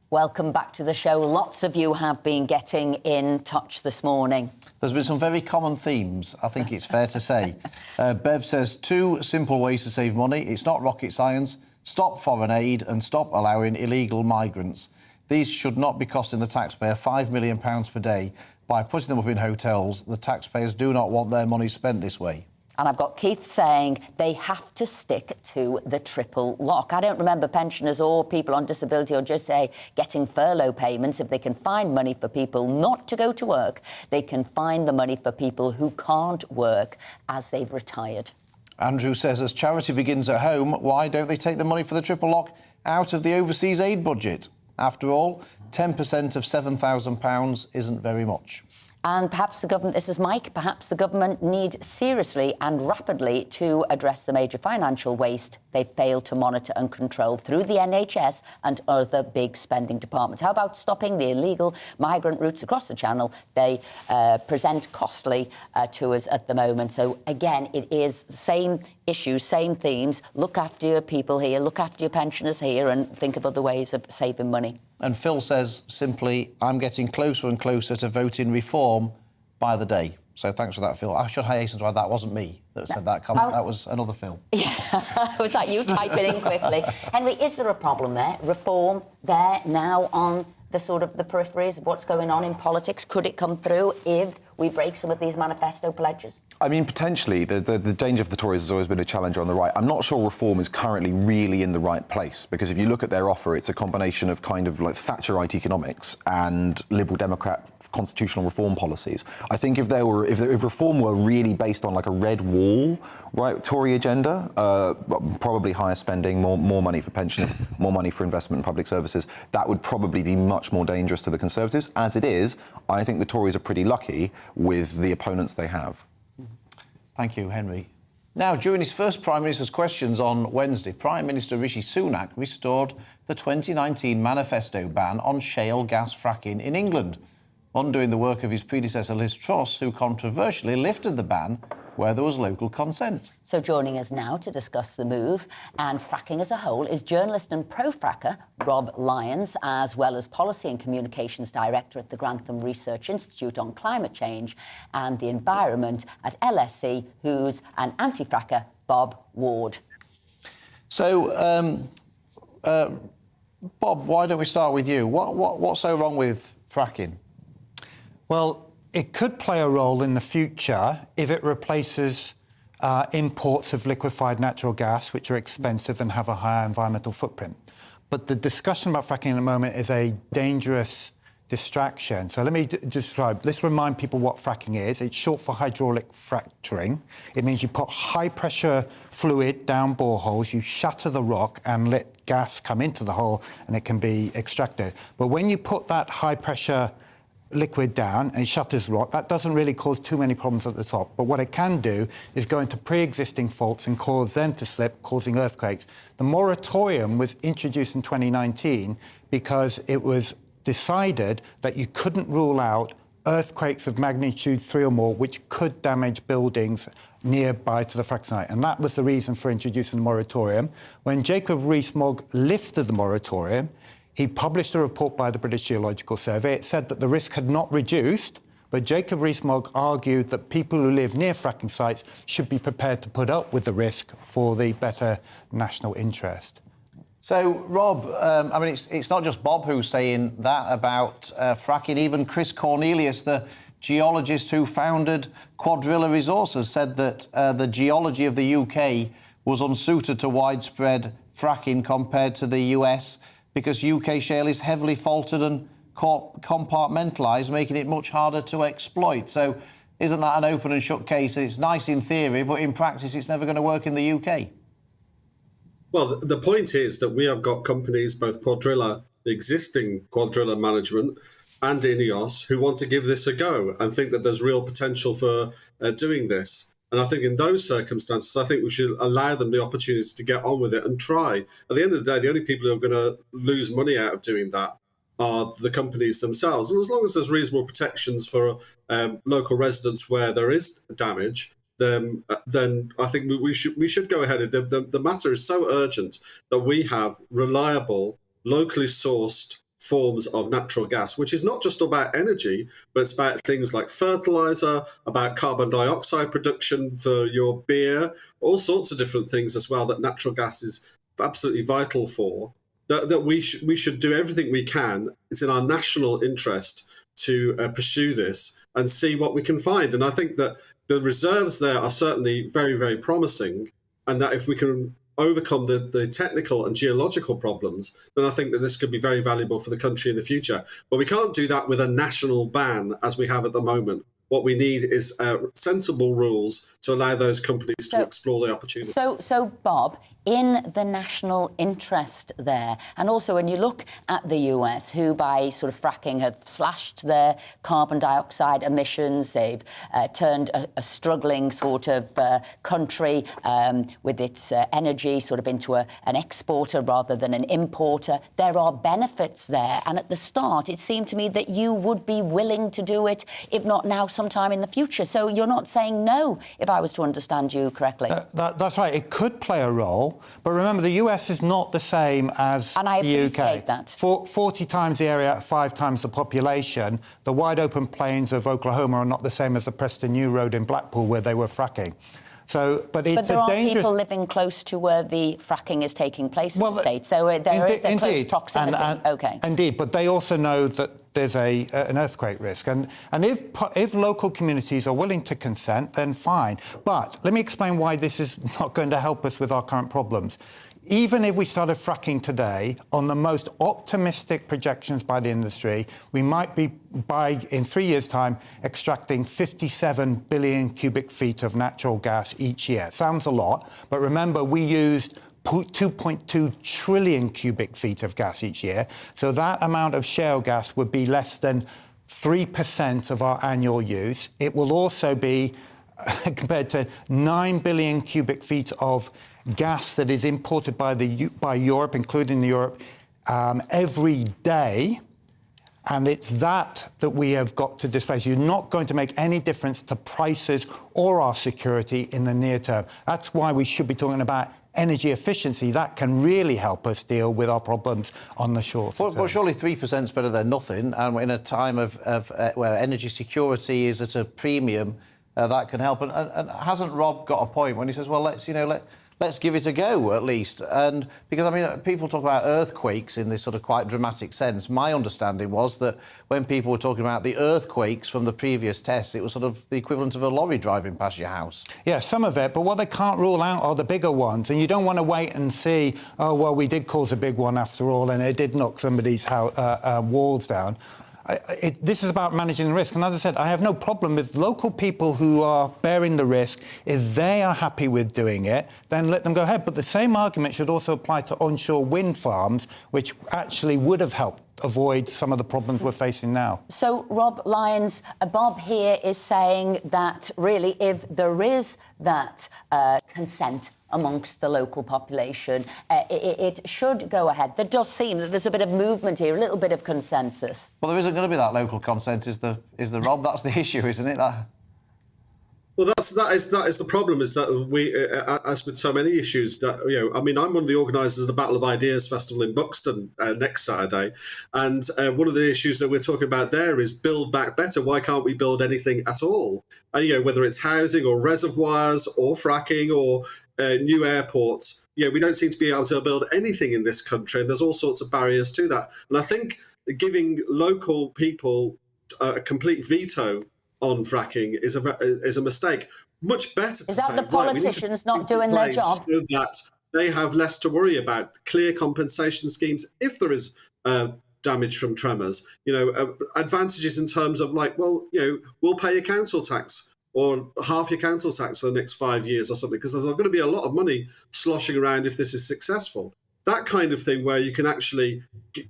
Welcome back to the show. Lots of you have been getting in touch this morning. There's been some very common themes, I think it's fair to say. Bev says 2 simple ways to save money. It's not rocket science. Stop foreign aid and stop allowing illegal migrants. These should not be costing the taxpayer £5 million per day by putting them up in hotels. The taxpayers do not want their money spent this way. And I've got Keith saying they have to stick to the triple lock. I don't remember pensioners or people on disability or just say getting furlough payments. If they can find money for people not to go to work, they can find the money for people who can't work as they've retired. Andrew says, as charity begins at home, why don't they take the money for the triple lock out of the overseas aid budget? After all, 10% of £7,000 isn't very much. And perhaps the government, this is Mike, perhaps the government need seriously and rapidly to address the major financial waste they've failed to monitor and control through the NHS and other big spending departments. How about stopping the illegal migrant routes across the Channel? They present costly to us at the moment. So, again, it is the same issues, same themes. Look after your people here, look after your pensioners here and think of other ways of saving money. And Phil says simply, I'm getting closer and closer to voting reform by the day. So thanks for that, Phil. I should hasten to add that wasn't me that said that comment. That was another Phil. Yeah, was that you typing in quickly? Henry, is there a problem there? Reform there now on the sort of the peripheries of what's going on in politics? Could it come through if we break some of these manifesto pledges? I mean, potentially. The danger of the Tories has always been a challenger on the right. I'm not sure Reform is currently really in the right place, because if you look at their offer, it's a combination of kind of like Thatcherite economics and Liberal Democrat constitutional reform policies. I think if Reform were really based on like a red wall, right, Tory agenda, probably higher spending, more money for pensioners, more money for investment in public services, that would probably be much more dangerous to the Conservatives. As it is, I think the Tories are pretty lucky with the opponents they have. Thank you, Henry. Now, during his first Prime Minister's questions on Wednesday, Prime Minister Rishi Sunak restored the 2019 manifesto ban on shale gas fracking in England. undoing the work of his predecessor Liz Truss, who controversially lifted the ban where there was local consent. So joining us now to discuss the move and fracking as a whole is journalist and pro-fracker Rob Lyons, as well as Policy and Communications Director at the Grantham Research Institute on Climate Change and the Environment at LSE, who's an anti-fracker, Bob Ward. So, Bob, why don't we start with you? What's so wrong with fracking? Well, it could play a role in the future if it replaces imports of liquefied natural gas, which are expensive and have a higher environmental footprint. But the discussion about fracking at the moment is a dangerous distraction. So let me describe. Let's remind people what fracking is. It's short for hydraulic fracturing. It means you put high pressure fluid down boreholes, you shatter the rock and let gas come into the hole and it can be extracted. But when you put that high pressure liquid down and shatters rock, that doesn't really cause too many problems at the top. But what it can do is go into pre-existing faults and cause them to slip, causing earthquakes. The moratorium was introduced in 2019 because it was decided that you couldn't rule out earthquakes of magnitude 3 or more, which could damage buildings nearby to the fracking site. And that was the reason for introducing the moratorium. When Jacob Rees-Mogg lifted the moratorium, he published a report by the British Geological Survey. It said that the risk had not reduced, but Jacob Rees-Mogg argued that people who live near fracking sites should be prepared to put up with the risk for the better national interest. So, Rob, I mean, it's not just Bob who's saying that about fracking. Even Chris Cornelius, the geologist who founded Quadrilla Resources, said that the geology of the UK was unsuited to widespread fracking compared to the US, because UK shale is heavily faulted and compartmentalised, making it much harder to exploit. So isn't that an open and shut case? It's nice in theory, but in practice it's never going to work in the UK. Well, the point is that we have got companies, both Quadrilla, the existing Quadrilla management, and INEOS, who want to give this a go and think that there's real potential for doing this. And I think in those circumstances, I think we should allow them the opportunity to get on with it and try. At the end of the day, the only people who are going to lose money out of doing that are the companies themselves. And as long as there's reasonable protections for local residents where there is damage, then I think we should go ahead. The matter is so urgent that we have reliable, locally sourced forms of natural gas, which is not just about energy, but it's about things like fertilizer, about carbon dioxide production for your beer, all sorts of different things as well that natural gas is absolutely vital for, that we should do everything we can. It's in our national interest to pursue this and see what we can find. And I think that the reserves there are certainly very, very promising, and that if we can overcome the technical and geological problems, then I think that this could be very valuable for the country in the future. But we can't do that with a national ban as we have at the moment. What we need is sensible rules to allow those companies to explore the opportunity. So, Bob, in the national interest there, and also when you look at the US, who by sort of fracking have slashed their carbon dioxide emissions, they've turned a struggling sort of country with its energy sort of into an exporter rather than an importer. There are benefits there, and at the start it seemed to me that you would be willing to do it, if not now, sometime in the future. So you're not saying no, if I was to understand you correctly. That's right. It could play a role, but remember, the US is not the same as the UK. And I appreciate that. 40 times the area, 5 times the population. The wide open plains of Oklahoma are not the same as the Preston New Road in Blackpool, where they were fracking. So, but it's there are people living close to where the fracking is taking place in the state, so there is a close proximity. Okay. Indeed, but they also know that there's an earthquake risk, and if local communities are willing to consent, then fine. But let me explain why this is not going to help us with our current problems. Even if we started fracking today, on the most optimistic projections by the industry, we might be, in 3 years' time, extracting 57 billion cubic feet of natural gas each year. Sounds a lot, but remember, we used 2.2 trillion cubic feet of gas each year. So that amount of shale gas would be less than 3% of our annual use. It will also be, compared to 9 billion cubic feet of gas that is imported by Europe, including Europe, every day. And it's that we have got to displace. You're not going to make any difference to prices or our security in the near term. That's why we should be talking about energy efficiency. That can really help us deal with our problems on the short term. But surely 3% is better than nothing, and in a time of where energy security is at a premium, that can help. And hasn't Rob got a point when he says, well, let's give it a go at least? And because, I mean, people talk about earthquakes in this sort of quite dramatic sense. My understanding was that when people were talking about the earthquakes from the previous tests, it was sort of the equivalent of a lorry driving past your house. Yeah, some of it, but what they can't rule out are the bigger ones. And you don't want to wait and see, oh, well, we did cause a big one after all, and it did knock somebody's walls down. This is about managing the risk. And as I said, I have no problem with local people who are bearing the risk. If they are happy with doing it, then let them go ahead. But the same argument should also apply to onshore wind farms, which actually would have helped avoid some of the problems we're facing now. So, Rob Lyons, Bob here is saying that really if there is that consent amongst the local population, it should go ahead. There does seem that there's a bit of movement here, a little bit of consensus. Well, there isn't going to be that local consent, is the Rob? That's the issue, isn't it? Well, that is the problem. Is that we, as with so many issues, that, I mean, I'm one of the organisers of the Battle of Ideas Festival in Buxton next Saturday, and one of the issues that we're talking about there is build back better. Why can't we build anything at all? Whether it's housing or reservoirs or fracking or new airports, we don't seem to be able to build anything in this country, and there's all sorts of barriers to that. And I think giving local people a complete veto on fracking is a mistake. Much better to say, is that the politicians not doing their job? So that they have less to worry about. Clear compensation schemes if there is damage from tremors. Advantages in terms of we'll pay your council tax or half your council tax for the next 5 years or something, because there's going to be a lot of money sloshing around if this is successful. That kind of thing where you can actually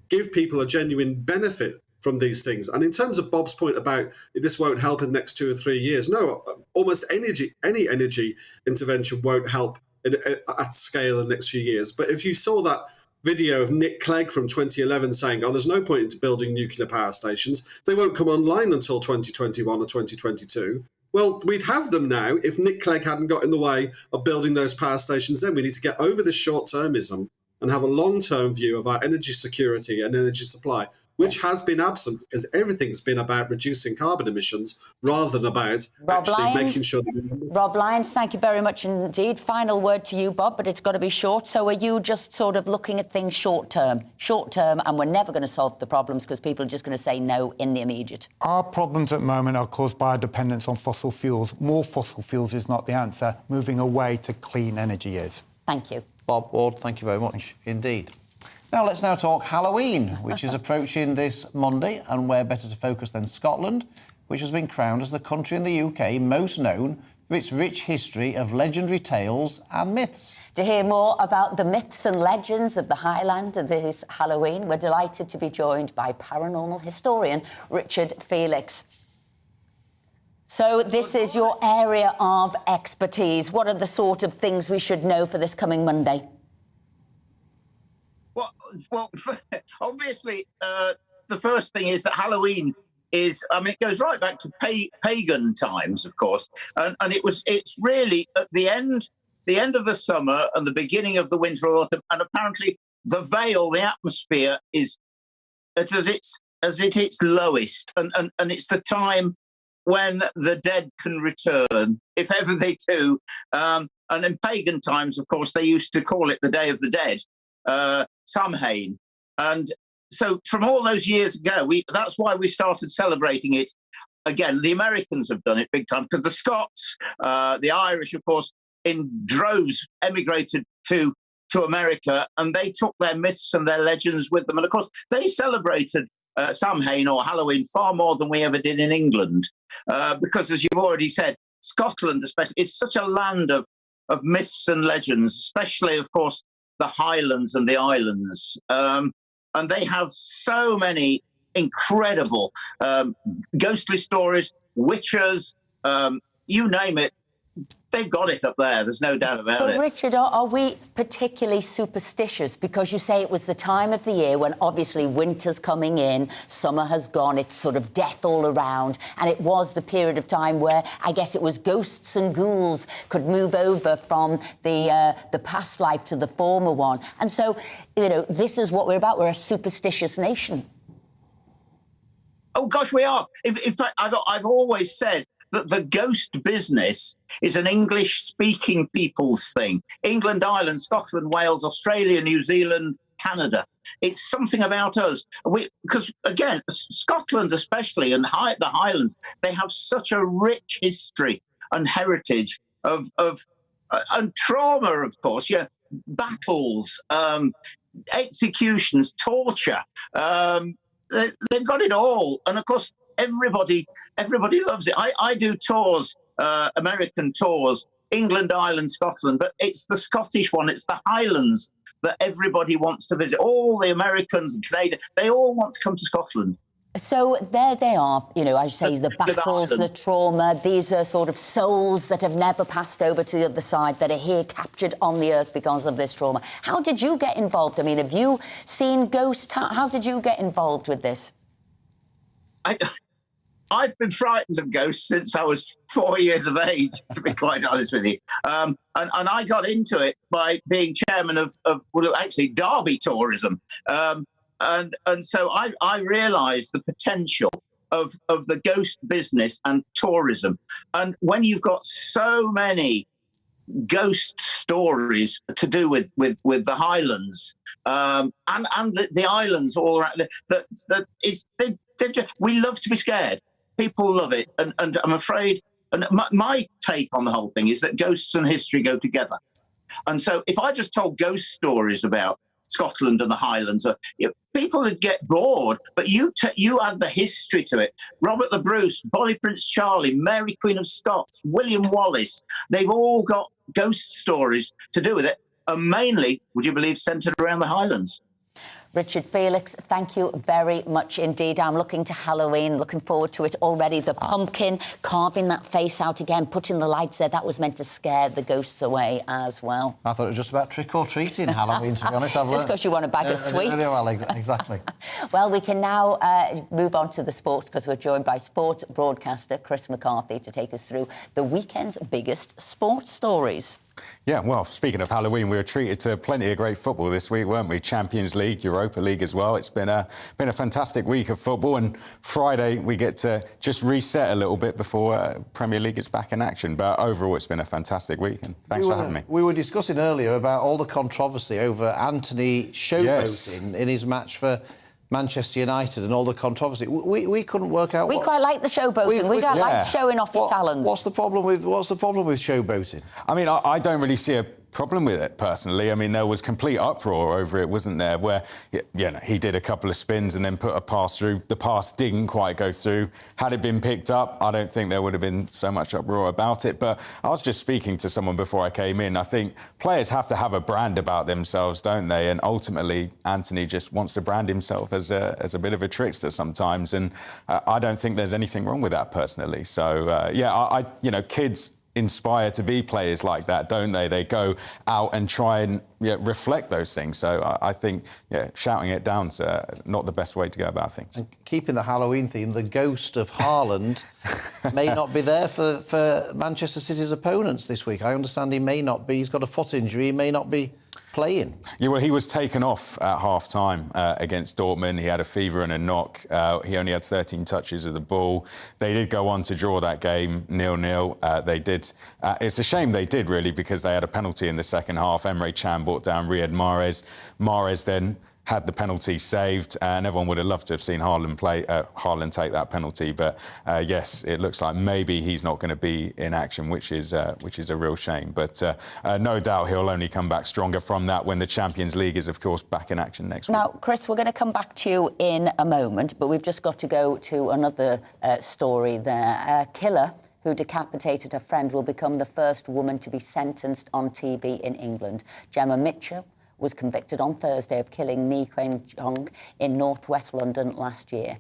give people a genuine benefit from these things. And in terms of Bob's point about this won't help in the next 2 or 3 years, no, almost any energy intervention won't help at scale in the next few years. But if you saw that video of Nick Clegg from 2011 saying, oh, there's no point in building nuclear power stations, they won't come online until 2021 or 2022. Well, we'd have them now if Nick Clegg hadn't got in the way of building those power stations then. We need to get over this short-termism and have a long-term view of our energy security and energy supply, which has been absent because everything's been about reducing carbon emissions rather than about making sure that... Rob Lyons, thank you very much indeed. Final word to you, Bob, but it's got to be short. So are you just sort of looking at things short-term, and we're never going to solve the problems because people are just going to say no in the immediate? Our problems at the moment are caused by our dependence on fossil fuels. More fossil fuels is not the answer. Moving away to clean energy is. Thank you. Bob Ward, thank you very much indeed. Let's now talk Halloween, which is approaching this Monday, and where better to focus than Scotland, which has been crowned as the country in the UK most known for its rich history of legendary tales and myths. To hear more about the myths and legends of the Highland this Halloween, we're delighted to be joined by paranormal historian Richard Felix. So this is your area of expertise. What are the sort of things we should know for this coming Monday? Well, obviously, the first thing is that Halloween is, it goes right back to pagan times, of course, and it's really at the end of the summer and the beginning of the winter or autumn, and apparently the veil, the atmosphere is at its lowest, and it's the time when the dead can return, if ever they do. And in pagan times, of course, they used to call it the Day of the Dead. Samhain. And so from all those years ago, that's why we started celebrating it. Again, the Americans have done it big time because the Scots, the Irish, of course, in droves emigrated to America, and they took their myths and their legends with them. And of course, they celebrated Samhain or Halloween far more than we ever did in England, because as you've already said, Scotland especially is such a land of myths and legends, especially, of course, the Highlands and the Islands. And they have so many incredible ghostly stories, witches, you name it. they've got it up there. There's no doubt about But it. Richard, are we particularly superstitious? Because you say it was the time of the year when obviously winter's coming in, summer has gone, it's sort of death all around, and it was the period of time where I guess it was ghosts and ghouls could move over from the past life to the former one. And so, you know, this is what we're about. We're a superstitious nation. Oh, gosh, we are. In fact, I've always said that the ghost business is an English-speaking people's thing. England, Ireland, Scotland, Wales, Australia, New Zealand, Canada. It's something about us. Because, again, Scotland especially, and the Highlands, they have such a rich history and heritage of and trauma, of course, yeah, battles, executions, torture. They've got it all. And, of course, everybody loves it. I do tours, American tours, England, Ireland, Scotland, but it's the Scottish one, it's the Highlands that everybody wants to visit. All the Americans and Canadians, they all want to come to Scotland. So there they are, you know, I say the battles, the trauma. These are sort of souls that have never passed over to the other side, that are here captured on the earth because of this trauma. How did you get involved? I mean, have you seen ghosts? How did you get involved with this? I've been frightened of ghosts since I was 4 years of age, to be quite honest with you. And I got into it by being chairman of actually Derby Tourism. And so I realised the potential of the ghost business and tourism. And when you've got so many ghost stories to do with the Highlands and the islands all around, we love to be scared. People love it, and I'm afraid. And my take on the whole thing is that ghosts and history go together. And so, if I just told ghost stories about Scotland and the Highlands, people would get bored. But you add the history to it. Robert the Bruce, Bonnie Prince Charlie, Mary Queen of Scots, William Wallace—they've all got ghost stories to do with it, and mainly, would you believe, centred around the Highlands. Richard Felix, thank you very much indeed. I'm looking to Halloween, looking forward to it already. The pumpkin, carving that face out again, putting the lights there, that was meant to scare the ghosts away as well. I thought it was just about trick-or-treating Halloween, to be honest. Just because you want a bag of sweets. Well, exactly. Well, we can now move on to the sports, because we're joined by sports broadcaster Chris McCarthy to take us through the weekend's biggest sports stories. Yeah, well, speaking of Halloween, we were treated to plenty of great football this week, weren't we? Champions League, Europa League as well. It's been a fantastic week of football, and Friday we get to just reset a little bit before Premier League is back in action. But overall, it's been a fantastic week, and thanks for having me. We were discussing earlier about all the controversy over Anthony showboating in his match for Manchester United and all the controversy. We couldn't work out. We quite like the showboating. We quite like showing off your talents. What's the problem with showboating? I mean, I don't really see a problem with it personally. I mean, there was complete uproar over it, wasn't there? Where he did a couple of spins and then put a pass through. The pass didn't quite go through. Had it been picked up, I don't think there would have been so much uproar about it. But I was just speaking to someone before I came in. I think players have to have a brand about themselves, don't they? And ultimately, Anthony just wants to brand himself as a bit of a trickster sometimes. And I don't think there's anything wrong with that personally. So kids inspire to be players like that, don't they? They go out and try and reflect those things. So I think shouting it down's not the best way to go about things. And keeping the Halloween theme, the ghost of Haaland may not be there for Manchester City's opponents this week. I understand he may not be. He's got a foot injury. He may not be playing. Yeah, well, he was taken off at half-time against Dortmund. He had a fever and a knock. He only had 13 touches of the ball. They did go on to draw that game 0-0. They did. It's a shame they did, really, because they had a penalty in the second half. Emre Can brought down Riyad Mahrez. Mahrez then had the penalty saved, and everyone would have loved to have seen Haaland take that penalty. But yes, it looks like maybe he's not going to be in action, which is a real shame. But no doubt he'll only come back stronger from that when the Champions League is, of course, back in action next week. Now, Chris, we're going to come back to you in a moment, but we've just got to go to another story there. A killer who decapitated her friend will become the first woman to be sentenced on TV in England. Gemma Mitchell was convicted on Thursday of killing Mi Kwang-chong in northwest London last year.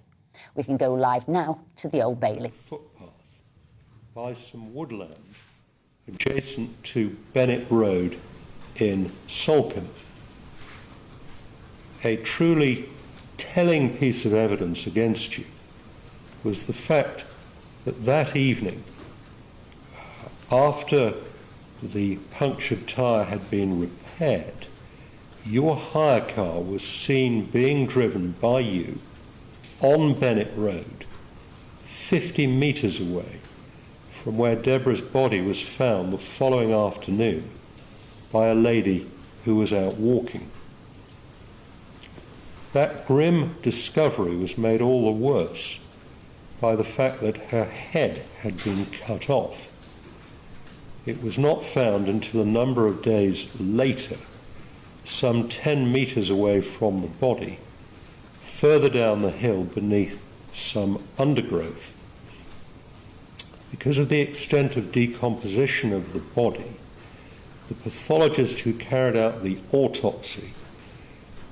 We can go live now to the Old Bailey. Footpath by some woodland adjacent to Bennett Road in Salcombe. A truly telling piece of evidence against you was the fact that that evening, after the punctured tyre had been repaired, your hire car was seen being driven by you on Bennett Road, 50 metres away from where Deborah's body was found the following afternoon by a lady who was out walking. That grim discovery was made all the worse by the fact that her head had been cut off. It was not found until a number of days later, some 10 metres away from the body, further down the hill beneath some undergrowth. Because of the extent of decomposition of the body, the pathologist who carried out the autopsy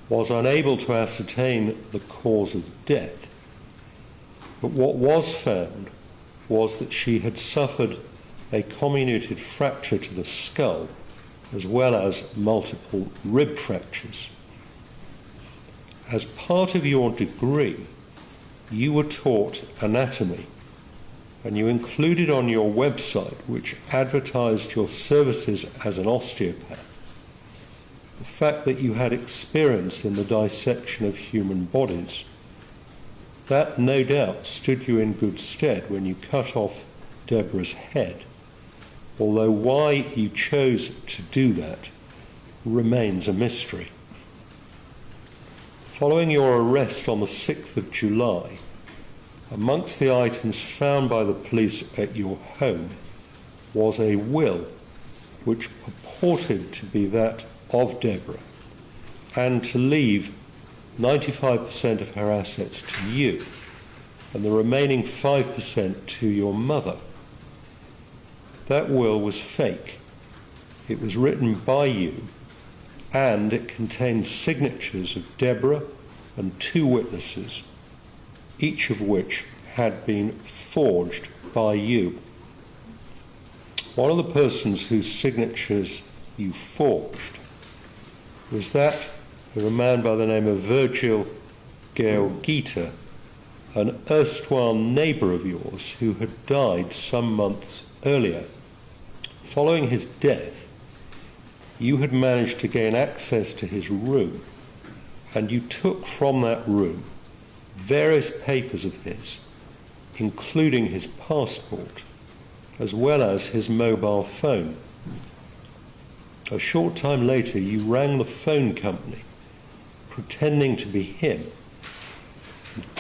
was unable to ascertain the cause of death. But what was found was that she had suffered a comminuted fracture to the skull, as well as multiple rib fractures. As part of your degree, you were taught anatomy, and you included on your website, which advertised your services as an osteopath, the fact that you had experience in the dissection of human bodies. That no doubt stood you in good stead when you cut off Deborah's head, although why you chose to do that remains a mystery. Following your arrest on the 6th of July, amongst the items found by the police at your home was a will which purported to be that of Deborah and to leave 95% of her assets to you and the remaining 5% to your mother. That will was fake. It was written by you and it contained signatures of Deborah and 2 witnesses, each of which had been forged by you. One of the persons whose signatures you forged was that of a man by the name of Virgil Georgita, an erstwhile neighbour of yours who had died some months earlier. Following his death, you had managed to gain access to his room, and you took from that room various papers of his, including his passport, as well as his mobile phone. A short time later, you rang the phone company, pretending to be him,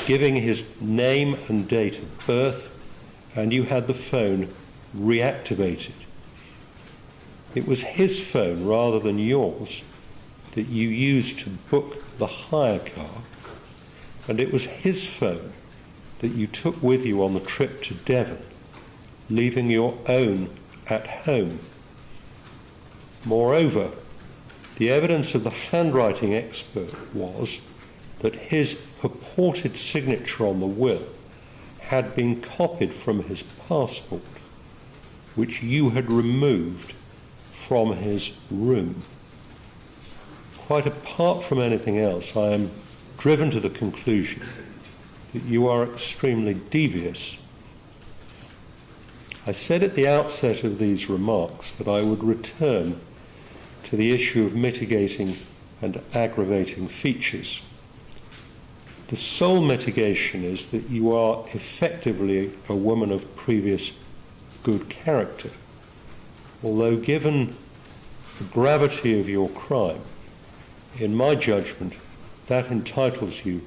giving his name and date of birth, and you had the phone reactivated. It was his phone rather than yours that you used to book the hire car, and it was his phone that you took with you on the trip to Devon, leaving your own at home. Moreover, the evidence of the handwriting expert was that his purported signature on the will had been copied from his passport, which you had removed from his room. Quite apart from anything else, I am driven to the conclusion that you are extremely devious. I said at the outset of these remarks that I would return to the issue of mitigating and aggravating features. The sole mitigation is that you are effectively a woman of previous good character, although given the gravity of your crime, in my judgment, that entitles you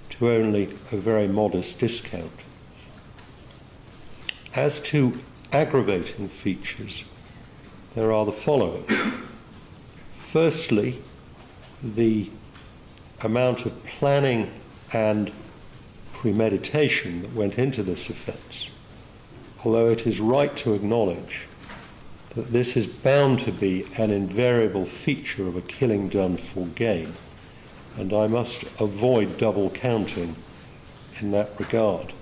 to only a very modest discount. As to aggravating features, there are the following. Firstly, the amount of planning and premeditation that went into this offence, although it is right to acknowledge that this is bound to be an invariable feature of a killing done for gain, and I must avoid double counting in that regard.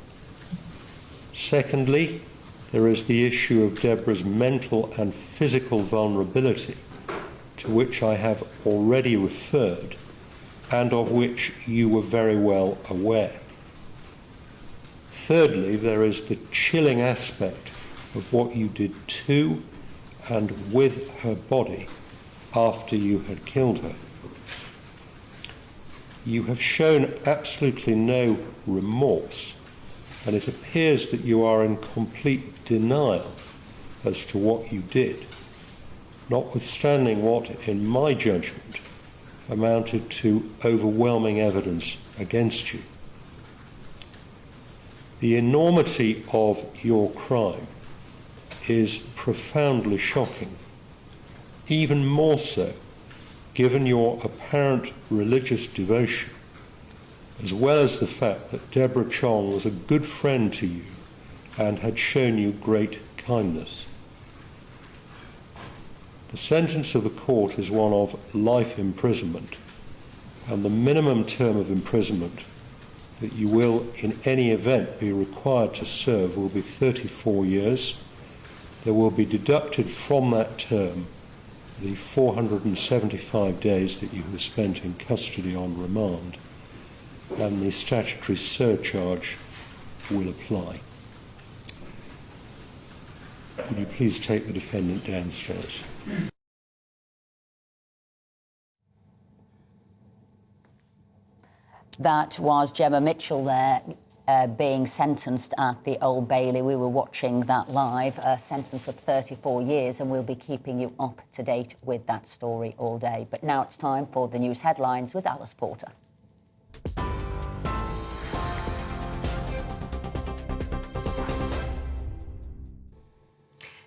Secondly, there is the issue of Deborah's mental and physical vulnerability, to which I have already referred, and of which you were very well aware. Thirdly, there is the chilling aspect of what you did to and with her body after you had killed her. You have shown absolutely no remorse, and it appears that you are in complete denial as to what you did, notwithstanding what, in my judgment, amounted to overwhelming evidence against you. The enormity of your crime is profoundly shocking, even more so given your apparent religious devotion, as well as the fact that Deborah Chong was a good friend to you and had shown you great kindness. The sentence of the court is one of life imprisonment, and the minimum term of imprisonment that you will in any event be required to serve will be 34 years. There will be deducted from that term the 475 days that you have spent in custody on remand, and the statutory surcharge will apply. Would you please take the defendant downstairs? That was Gemma Mitchell there being sentenced at the Old Bailey. We were watching that live, a sentence of 34 years, and we'll be keeping you up to date with that story all day. But now it's time for the news headlines with Alice Porter.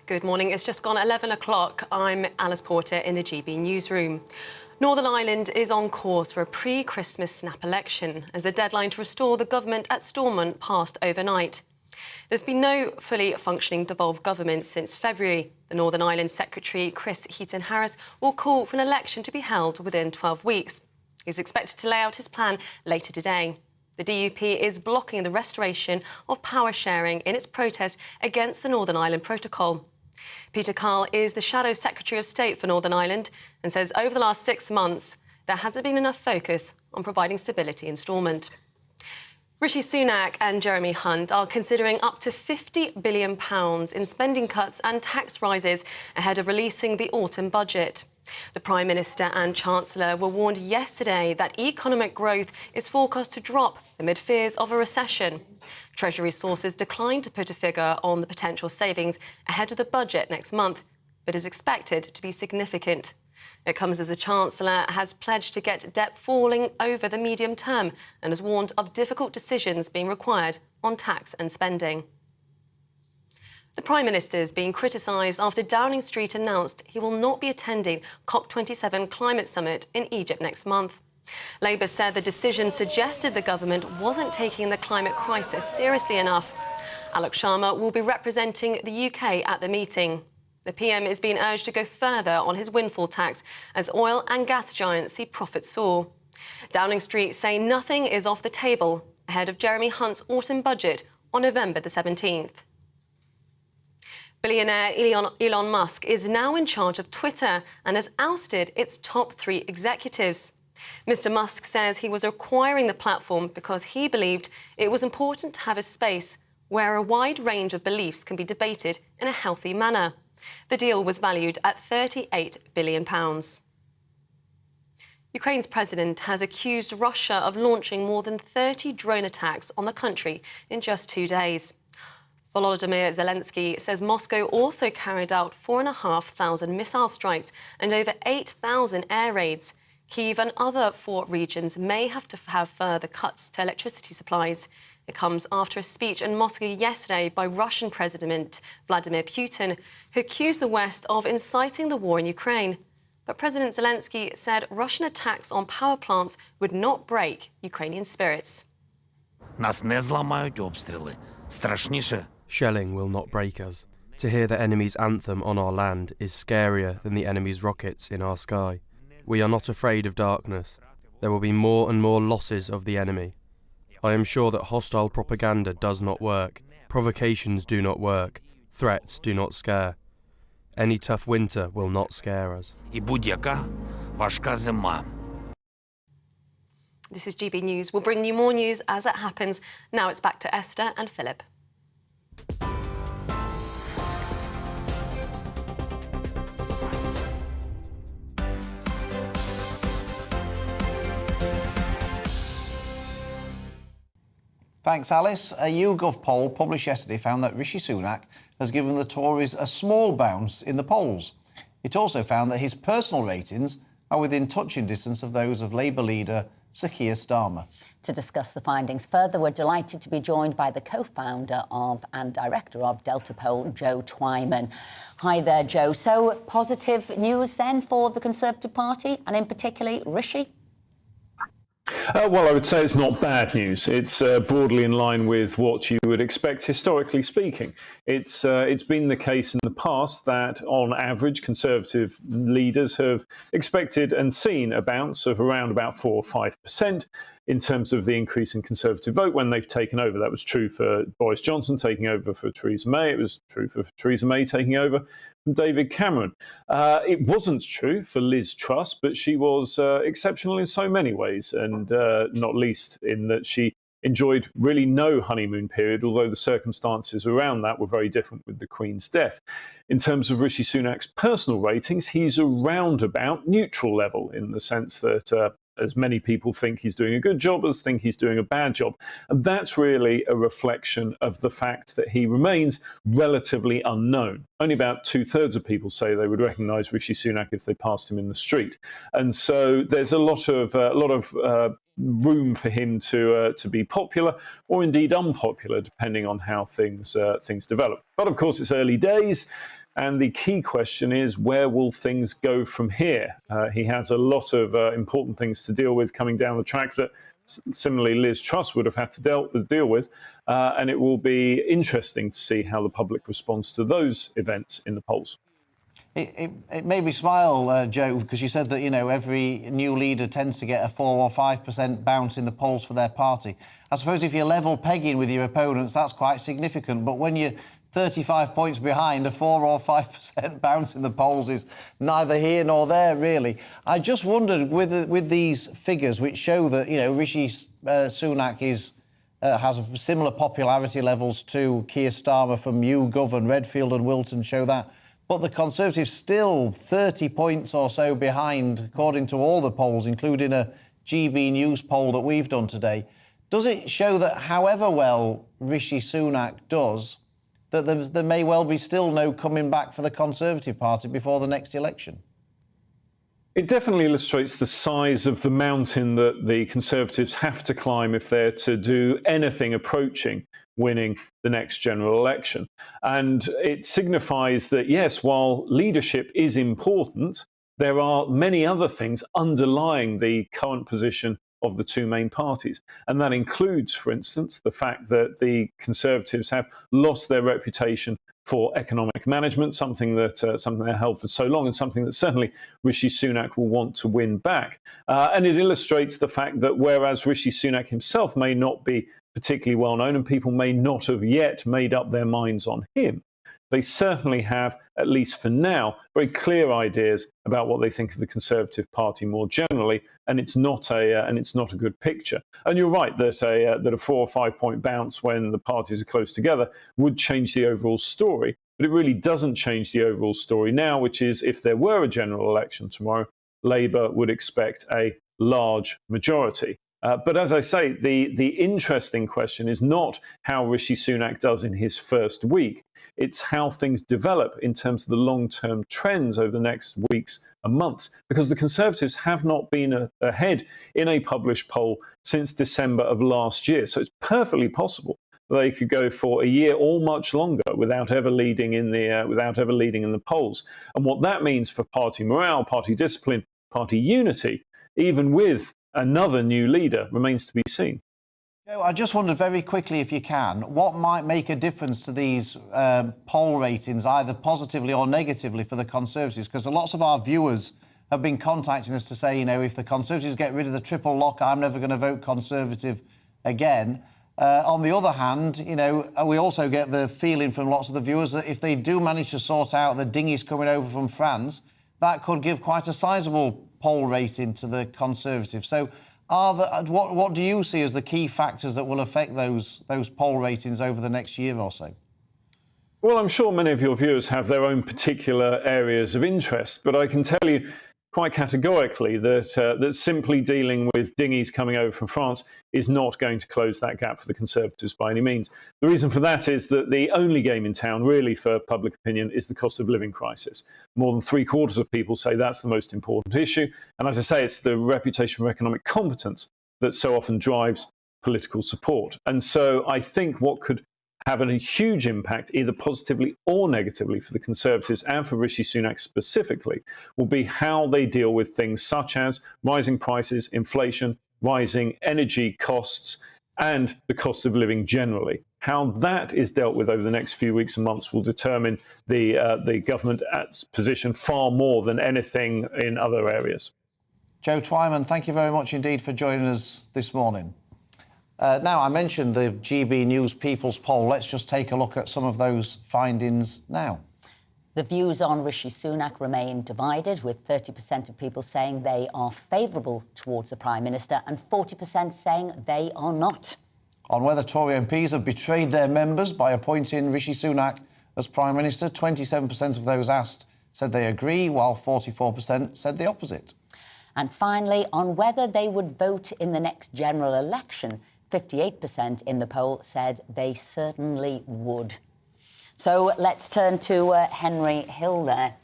Good morning. It's just gone 11 o'clock. I'm Alice Porter in the GB newsroom. Northern Ireland is on course for a pre-Christmas snap election as the deadline to restore the government at Stormont passed overnight. There's been no fully functioning devolved government since February. The Northern Ireland Secretary, Chris Heaton-Harris, will call for an election to be held within 12 weeks. He's expected to lay out his plan later today. The DUP is blocking the restoration of power sharing in its protest against the Northern Ireland Protocol. Peter Carl is the Shadow Secretary of State for Northern Ireland and says over the last 6 months there hasn't been enough focus on providing stability in Stormont. Rishi Sunak and Jeremy Hunt are considering up to £50 billion in spending cuts and tax rises ahead of releasing the autumn budget. The Prime Minister and Chancellor were warned yesterday that economic growth is forecast to drop amid fears of a recession. Treasury sources declined to put a figure on the potential savings ahead of the budget next month, but is expected to be significant. It comes as the Chancellor has pledged to get debt falling over the medium term and has warned of difficult decisions being required on tax and spending. The Prime Minister is being criticised after Downing Street announced he will not be attending COP27 climate summit in Egypt next month. Labour said the decision suggested the government wasn't taking the climate crisis seriously enough. Alok Sharma will be representing the UK at the meeting. The PM is being urged to go further on his windfall tax as oil and gas giants see profits soar. Downing Street say nothing is off the table ahead of Jeremy Hunt's autumn budget on November the 17th. Billionaire Elon Musk is now in charge of Twitter and has ousted its top 3 executives. Mr. Musk says he was acquiring the platform because he believed it was important to have a space where a wide range of beliefs can be debated in a healthy manner. The deal was valued at £38 billion. Ukraine's president has accused Russia of launching more than 30 drone attacks on the country in just 2 days. Volodymyr Zelensky says Moscow also carried out 4,500 missile strikes and over 8,000 air raids. Kyiv and other 4 regions may have to have further cuts to electricity supplies. It comes after a speech in Moscow yesterday by Russian President Vladimir Putin, who accused the West of inciting the war in Ukraine. But President Zelensky said Russian attacks on power plants would not break Ukrainian spirits. Нас не зламають обстріли. Страшніше. Shelling will not break us. To hear the enemy's anthem on our land is scarier than the enemy's rockets in our sky. We are not afraid of darkness. There will be more and more losses of the enemy. I am sure that hostile propaganda does not work. Provocations do not work. Threats do not scare. Any tough winter will not scare us. І будь-яка важка зима. This is GB News. We'll bring you more news as it happens. Now it's back to Esther and Philip. Thanks, Alice. A YouGov poll published yesterday found that Rishi Sunak has given the Tories a small bounce in the polls. It also found that his personal ratings are within touching distance of those of Labour leader Sir Keir Starmer. To discuss the findings further, we're delighted to be joined by the co-founder of and director of Delta Poll, Joe Twyman. Hi there, Joe. So, positive news then for the Conservative Party, and in particular Rishi? Well, I would say it's not bad news. It's broadly in line with what you would expect, historically speaking. It's been the case in the past that, on average, Conservative leaders have expected and seen a bounce of around about 4 or 5% in terms of the increase in Conservative vote when they've taken over. That was true for Boris Johnson taking over for Theresa May. It was true for Theresa May taking over from David Cameron. It wasn't true for Liz Truss, but she was exceptional in so many ways, and not least in that she enjoyed really no honeymoon period, although the circumstances around that were very different with the Queen's death. In terms of Rishi Sunak's personal ratings, he's around about neutral level in the sense that as many people think he's doing a good job as think he's doing a bad job. And that's really a reflection of the fact that he remains relatively unknown. Only about 2/3 of people say they would recognise Rishi Sunak if they passed him in the street. And so there's a lot of room for him to be popular or indeed unpopular, depending on how things develop. But of course, it's early days. And the key question is, where will things go from here? He has a lot of important things to deal with coming down the track that similarly Liz Truss would have had to deal with. And it will be interesting to see how the public responds to those events in the polls. It made me smile, Joe, because you said that, you know, every new leader tends to get a 4 or 5% bounce in the polls for their party. I suppose if you're level pegging with your opponents, that's quite significant. But when you're 35 points behind, a 4 or 5% bounce in the polls is neither here nor there, really. I just wondered, with these figures which show that, you know, Rishi Sunak has similar popularity levels to Keir Starmer from YouGov, and Redfield and Wilton show that, but the Conservatives still 30 points or so behind, according to all the polls, including a GBNews poll that we've done today. Does it show that however well Rishi Sunak does, that there may well be still no coming back for the Conservative Party before the next election? It definitely illustrates the size of the mountain that the Conservatives have to climb if they're to do anything approaching winning the next general election. And it signifies that, yes, while leadership is important, there are many other things underlying the current position of the two main parties. And that includes, for instance, the fact that the Conservatives have lost their reputation for economic management, something they held for so long, and something that certainly Rishi Sunak will want to win back. And it illustrates the fact that whereas Rishi Sunak himself may not be particularly well known and people may not have yet made up their minds on him, they certainly have, at least for now, very clear ideas about what they think of the Conservative Party more generally, and it's not a good picture. And you're right that a 4 or 5 point bounce when the parties are close together would change the overall story, but it really doesn't change the overall story now, which is if there were a general election tomorrow, Labour would expect a large majority. But as I say, the interesting question is not how Rishi Sunak does in his first week. It's how things develop in terms of the long-term trends over the next weeks and months, because the Conservatives have not been ahead in a published poll since December of last year. So it's perfectly possible they could go for a year or much longer without ever leading in the polls. And what that means for party morale, party discipline, party unity, even with another new leader, remains to be seen. Joe, I just wondered very quickly, if you can, what might make a difference to these poll ratings, either positively or negatively, for the Conservatives? Because lots of our viewers have been contacting us to say, you know, if the Conservatives get rid of the triple lock, I'm never going to vote Conservative again. On the other hand, we also get the feeling from lots of the viewers that if they do manage to sort out the dinghies coming over from France, that could give quite a sizable poll rating to the Conservatives. So what do you see as the key factors that will affect those poll ratings over the next year or so? Well, I'm sure many of your viewers have their own particular areas of interest, but I can tell you quite categorically that simply dealing with dinghies coming over from France is not going to close that gap for the Conservatives by any means. The reason for that is that the only game in town, really, for public opinion is the cost of living crisis. More than 3/4 of people say that's the most important issue. And as I say, it's the reputation for economic competence that so often drives political support. And so I think what could have a huge impact, either positively or negatively, for the Conservatives and for Rishi Sunak specifically, will be how they deal with things such as rising prices, inflation, rising energy costs, and the cost of living generally. How that is dealt with over the next few weeks and months will determine the government position far more than anything in other areas. Joe Twyman, thank you very much indeed for joining us this morning. Now, I mentioned the GB News People's Poll. Let's just take a look at some of those findings now. The views on Rishi Sunak remain divided, with 30% of people saying they are favourable towards the Prime Minister and 40% saying they are not. On whether Tory MPs have betrayed their members by appointing Rishi Sunak as Prime Minister, 27% of those asked said they agree, while 44% said the opposite. And finally, on whether they would vote in the next general election, 58% in the poll said they certainly would. So let's turn to Henry Hill there.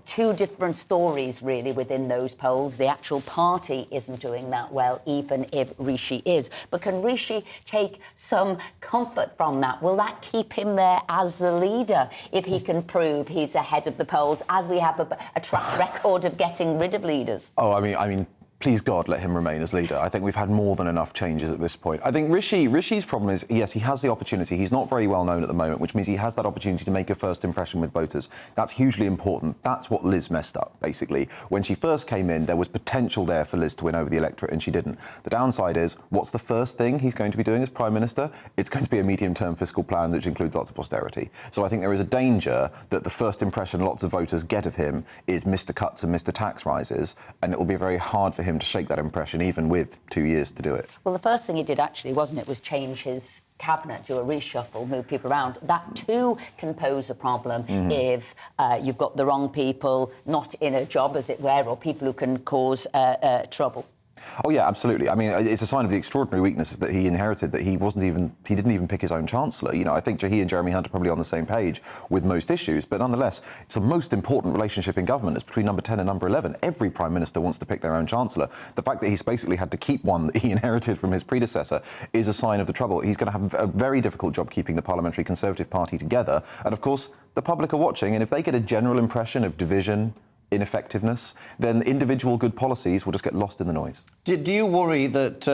Two different stories, really, within those polls. The actual party isn't doing that well, even if Rishi is. But can Rishi take some comfort from that? Will that keep him there as the leader if he can prove he's ahead of the polls, as we have a track record of getting rid of leaders? Oh, I mean, please God, let him remain as leader. I think we've had more than enough changes at this point. I think Rishi's problem is, yes, he has the opportunity. He's not very well known at the moment, which means he has that opportunity to make a first impression with voters. That's hugely important. That's what Liz messed up, basically. When she first came in, there was potential there for Liz to win over the electorate, and she didn't. The downside is, what's the first thing he's going to be doing as Prime Minister? It's going to be a medium-term fiscal plan, which includes lots of austerity. So I think there is a danger that the first impression lots of voters get of him is Mr. Cuts and Mr. Tax Rises, and it will be very hard for him to shake that impression, even with 2 years to do it. Well, the first thing he did, actually, wasn't it, was change his cabinet, do a reshuffle, move people around. That, too, can pose a problem if you've got the wrong people not in a job, as it were, or people who can cause trouble. Oh yeah, absolutely. I mean, it's a sign of the extraordinary weakness that he inherited, that he didn't even pick his own chancellor. You know, I think he and Jeremy Hunt are probably on the same page with most issues, but nonetheless, it's the most important relationship in government. It's between number 10 and number 11. Every prime minister wants to pick their own chancellor. The fact that he's basically had to keep one that he inherited from his predecessor is a sign of the trouble. He's going to have a very difficult job keeping the Parliamentary Conservative Party together. And of course, the public are watching, and if they get a general impression of division, ineffectiveness, then individual good policies will just get lost in the noise. Do you worry that,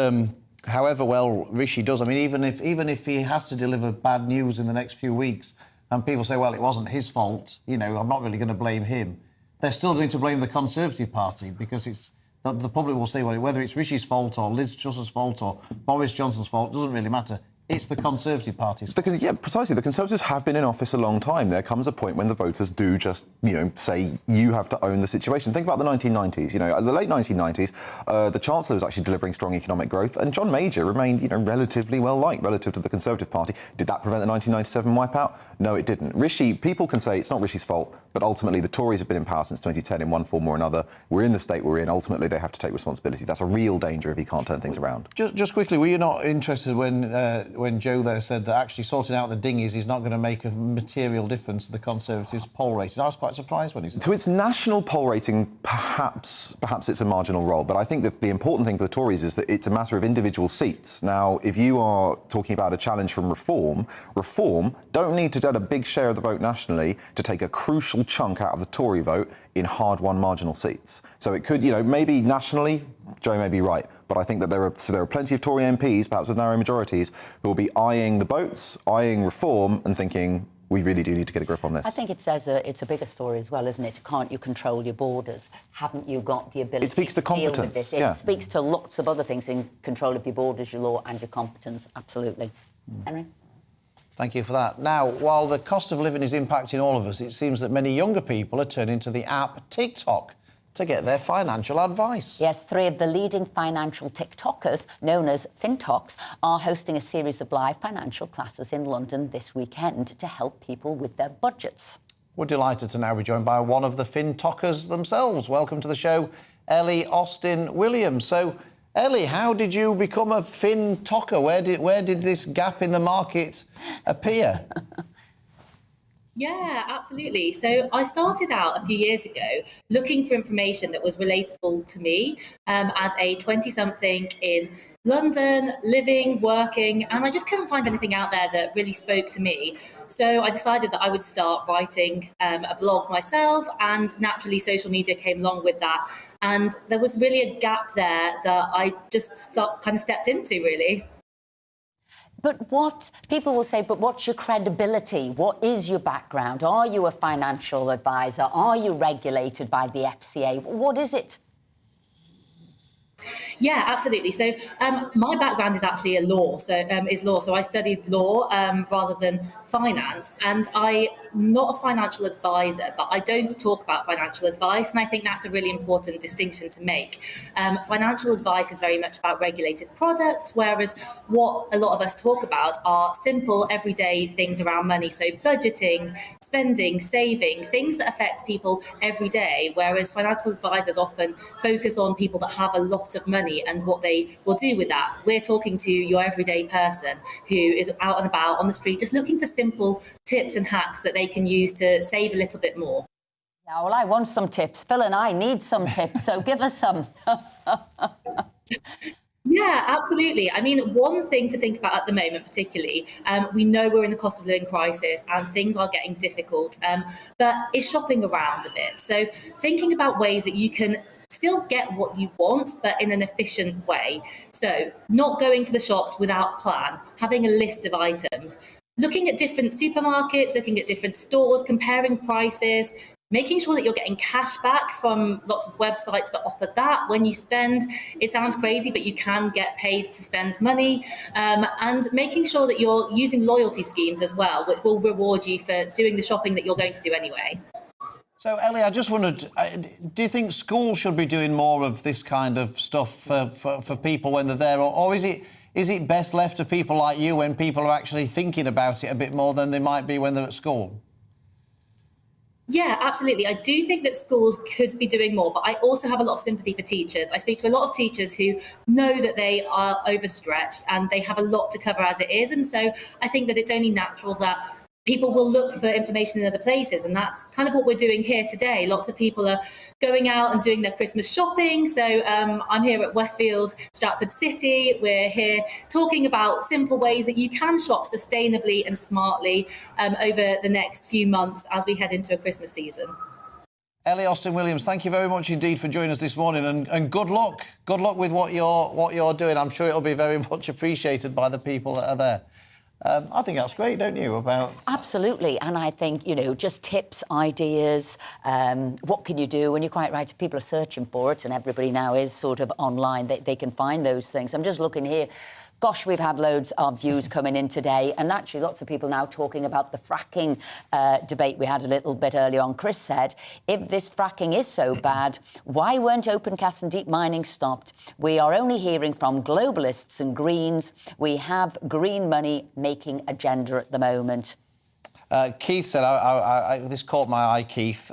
however well Rishi does, I mean, even if he has to deliver bad news in the next few weeks, and people say, well, it wasn't his fault, you know, I'm not really going to blame him, they're still going to blame the Conservative Party, because it's the public will say, well, whether it's Rishi's fault or Liz Truss's fault or Boris Johnson's fault, doesn't really matter. It's the Conservative Party's fault. Yeah, precisely. The Conservatives have been in office a long time. There comes a point when the voters do just, say you have to own the situation. Think about the 1990s. You know, the late 1990s, the Chancellor was actually delivering strong economic growth, and John Major remained, relatively well liked relative to the Conservative Party. Did that prevent the 1997 wipeout? No, it didn't. Rishi, people can say it's not Rishi's fault, but ultimately the Tories have been in power since 2010 in one form or another. We're in the state we're in. Ultimately, they have to take responsibility. That's a real danger if he can't turn things around. Just quickly, were you not interested when Joe there said that actually sorting out the dinghies is not going to make a material difference to the Conservatives' poll ratings? I was quite surprised when he said that. To its national poll rating, perhaps it's a marginal role, but I think that the important thing for the Tories is that it's a matter of individual seats. Now, if you are talking about a challenge from Reform don't need to get a big share of the vote nationally to take a crucial chunk out of the Tory vote in hard-won marginal seats. So it could, maybe nationally, Joe may be right, but I think that there are plenty of Tory MPs, perhaps with narrow majorities, who will be eyeing the votes, eyeing Reform and thinking, we really do need to get a grip on this. I think it says it's a bigger story as well, isn't it? Can't you control your borders? Haven't you got the ability It speaks to deal with competence, this? yeah. It speaks to lots of other things in control of your borders, your law and your competence, absolutely. Henry? Thank you for that. Now, while the cost of living is impacting all of us, it seems that many younger people are turning to the app TikTok to get their financial advice. Yes, 3 of the leading financial TikTokers, known as FinToks, are hosting a series of live financial classes in London this weekend to help people with their budgets. We're delighted to now be joined by one of the FinTokers themselves. Welcome to the show, Ellie Austin Williams. So, Ellie, how did you become a FinToker? Where did this gap in the market appear? Yeah, absolutely. So I started out a few years ago looking for information that was relatable to me as a 20-something in London, living, working, and I just couldn't find anything out there that really spoke to me. So I decided that I would start writing a blog myself, and naturally social media came along with that. And there was really a gap there that I just kind of stepped into, really. But what people will say, but what's your credibility? What is your background? Are you a financial advisor? Are you regulated by the FCA? What is it? Yeah, absolutely. So my background is actually law. So I studied law rather than finance, and I'm not a financial advisor, but I don't talk about financial advice, and I think that's a really important distinction to make. Financial advice is very much about regulated products, whereas what a lot of us talk about are simple, everyday things around money. So budgeting, spending, saving, things that affect people every day, whereas financial advisors often focus on people that have a lot of money and what they will do with that. We're talking to your everyday person who is out and about on the street just looking for simple tips and hacks that they can use to save a little bit more. Yeah, well, I want some tips. Phil and I need some tips, so give us some. Yeah, absolutely. I mean, one thing to think about at the moment, particularly, we know we're in the cost of living crisis and things are getting difficult, but is shopping around a bit. So thinking about ways that you can still get what you want, but in an efficient way. So not going to the shops without plan, having a list of items, looking at different supermarkets, looking at different stores, comparing prices, making sure that you're getting cash back from lots of websites that offer that when you spend. It sounds crazy, but you can get paid to spend money, and making sure that you're using loyalty schemes as well, which will reward you for doing the shopping that you're going to do anyway. So, Ellie, I just wondered, do you think schools should be doing more of this kind of stuff for people when they're there, or is it best left to people like you when people are actually thinking about it a bit more than they might be when they're at school? Yeah, absolutely. I do think that schools could be doing more, but I also have a lot of sympathy for teachers. I speak to a lot of teachers who know that they are overstretched and they have a lot to cover as it is. And so I think that it's only natural that people will look for information in other places. And that's kind of what we're doing here today. Lots of people are going out and doing their Christmas shopping. So I'm here at Westfield, Stratford City. We're here talking about simple ways that you can shop sustainably and smartly over the next few months as we head into a Christmas season. Ellie Austin Williams, thank you very much indeed for joining us this morning, and good luck. Good luck with what you're doing. I'm sure it'll be very much appreciated by the people that are there. I think that's great, don't you? Absolutely, and I think, just tips, ideas, what can you do? And you're quite right, people are searching for it, and everybody now is sort of online. They can find those things. I'm just looking here. Gosh, we've had loads of views coming in today, and actually lots of people now talking about the fracking debate we had a little bit earlier on. Chris said, if this fracking is so bad, why weren't open cast and deep mining stopped? We are only hearing from globalists and Greens. We have green money making agenda at the moment. Keith said, this caught my eye, Keith.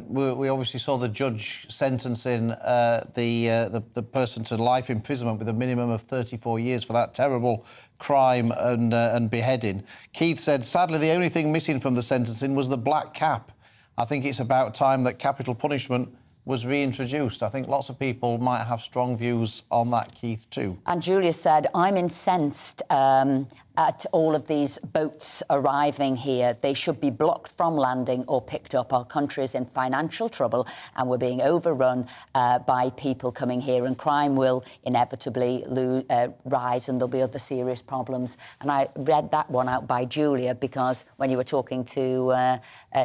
We obviously saw the judge sentencing the person to life imprisonment with a minimum of 34 years for that terrible crime and beheading. Keith said, sadly, the only thing missing from the sentencing was the black cap. I think it's about time that capital punishment was reintroduced. I think lots of people might have strong views on that, Keith, too. And Julia said, I'm incensed at all of these boats arriving here. They should be blocked from landing or picked up. Our country is in financial trouble and we're being overrun by people coming here, and crime will inevitably rise and there'll be other serious problems. And I read that one out by Julia because when you were talking to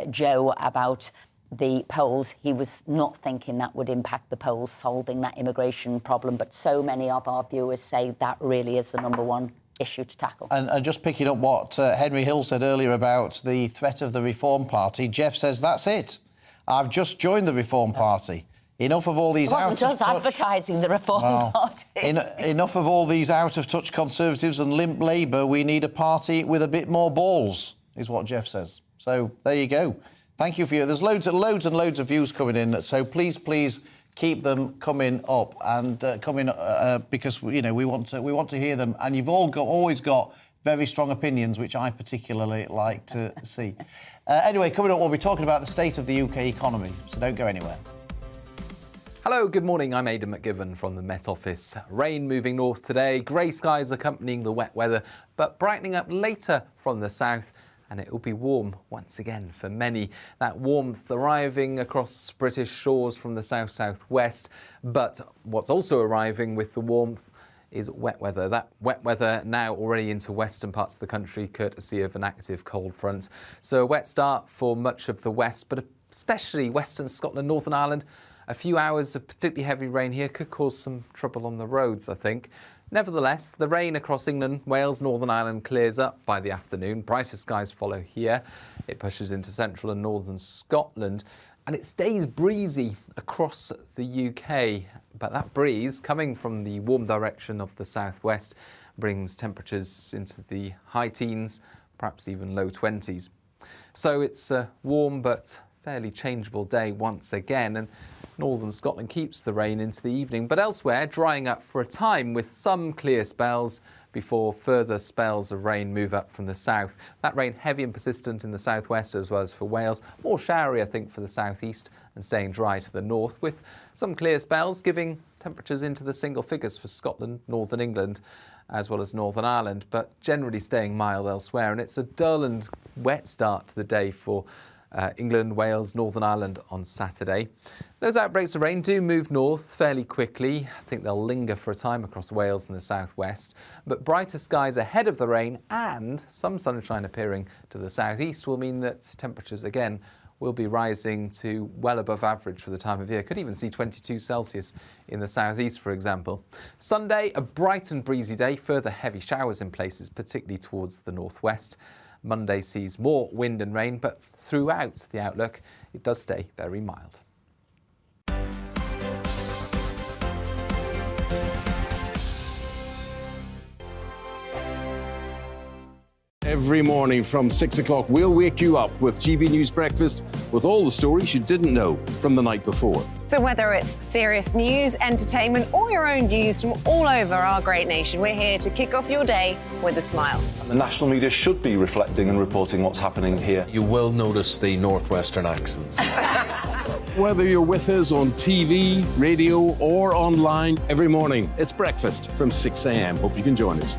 Joe about the Poles, he was not thinking that would impact the Poles solving that immigration problem, but so many of our viewers say that really is the number one issue to tackle. And just picking up what Henry Hill said earlier about the threat of the Reform Party, Jeff says, that's it. I've just joined the Reform Party. Enough of all these out of touch... advertising the Reform Party. Enough of all these out-of-touch Conservatives and limp Labour. We need a party with a bit more balls, is what Jeff says. So there you go. Thank you for you. There's loads and loads of views coming in, so please keep them coming up and because we want to hear them. And you've always got very strong opinions, which I particularly like to see. Anyway, coming up, we'll be talking about the state of the UK economy, so don't go anywhere. Hello, good morning. I'm Aidan McGivern from the Met Office. Rain moving north today, grey skies accompanying the wet weather, but brightening up later from the south. And it will be warm once again for many. That warmth arriving across British shores from the south-southwest. But what's also arriving with the warmth is wet weather. That wet weather now already into western parts of the country, courtesy of an active cold front. So a wet start for much of the west, but especially western Scotland, Northern Ireland. A few hours of particularly heavy rain here could cause some trouble on the roads, I think. Nevertheless, the rain across England, Wales, Northern Ireland clears up by the afternoon. Brighter skies follow here. It pushes into central and northern Scotland. And it stays breezy across the UK. But that breeze, coming from the warm direction of the southwest, brings temperatures into the high teens, perhaps even low 20s. So it's a warm but fairly changeable day once again. And northern Scotland keeps the rain into the evening, but elsewhere drying up for a time with some clear spells before further spells of rain move up from the south. That rain heavy and persistent in the southwest as well as for Wales. More showery, I think, for the southeast and staying dry to the north, with some clear spells giving temperatures into the single figures for Scotland, northern England as well as Northern Ireland, but generally staying mild elsewhere. And it's a dull and wet start to the day for England, Wales, Northern Ireland on Saturday. Those outbreaks of rain do move north fairly quickly. I think they'll linger for a time across Wales and the southwest. But brighter skies ahead of the rain and some sunshine appearing to the southeast will mean that temperatures again will be rising to well above average for the time of year. Could even see 22 Celsius in the southeast, for example. Sunday, a bright and breezy day, further heavy showers in places, particularly towards the northwest. Monday sees more wind and rain, but throughout the outlook, it does stay very mild. Every morning from 6 o'clock, we'll wake you up with GB News Breakfast with all the stories you didn't know from the night before. So whether it's serious news, entertainment, or your own views from all over our great nation, we're here to kick off your day with a smile. The national media should be reflecting and reporting what's happening here. You will notice the northwestern accents. Whether you're with us on TV, radio, or online, every morning, it's breakfast from 6 a.m. Hope you can join us.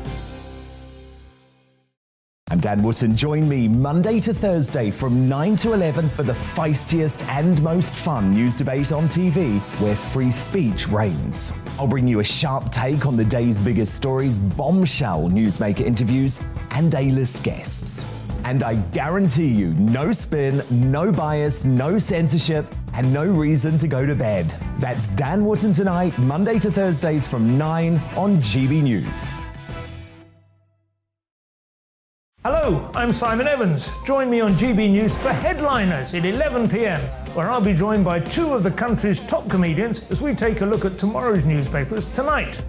I'm Dan Wootton. Join me Monday to Thursday from 9 to 11 for the feistiest and most fun news debate on TV, where free speech reigns. I'll bring you a sharp take on the day's biggest stories, bombshell newsmaker interviews, and A-list guests. And I guarantee you, no spin, no bias, no censorship, and no reason to go to bed. That's Dan Wootton Tonight, Monday to Thursdays from 9 on GB News. Hello, I'm Simon Evans. Join me on GB News for Headliners at 11 p.m, where I'll be joined by two of the country's top comedians as we take a look at tomorrow's newspapers tonight.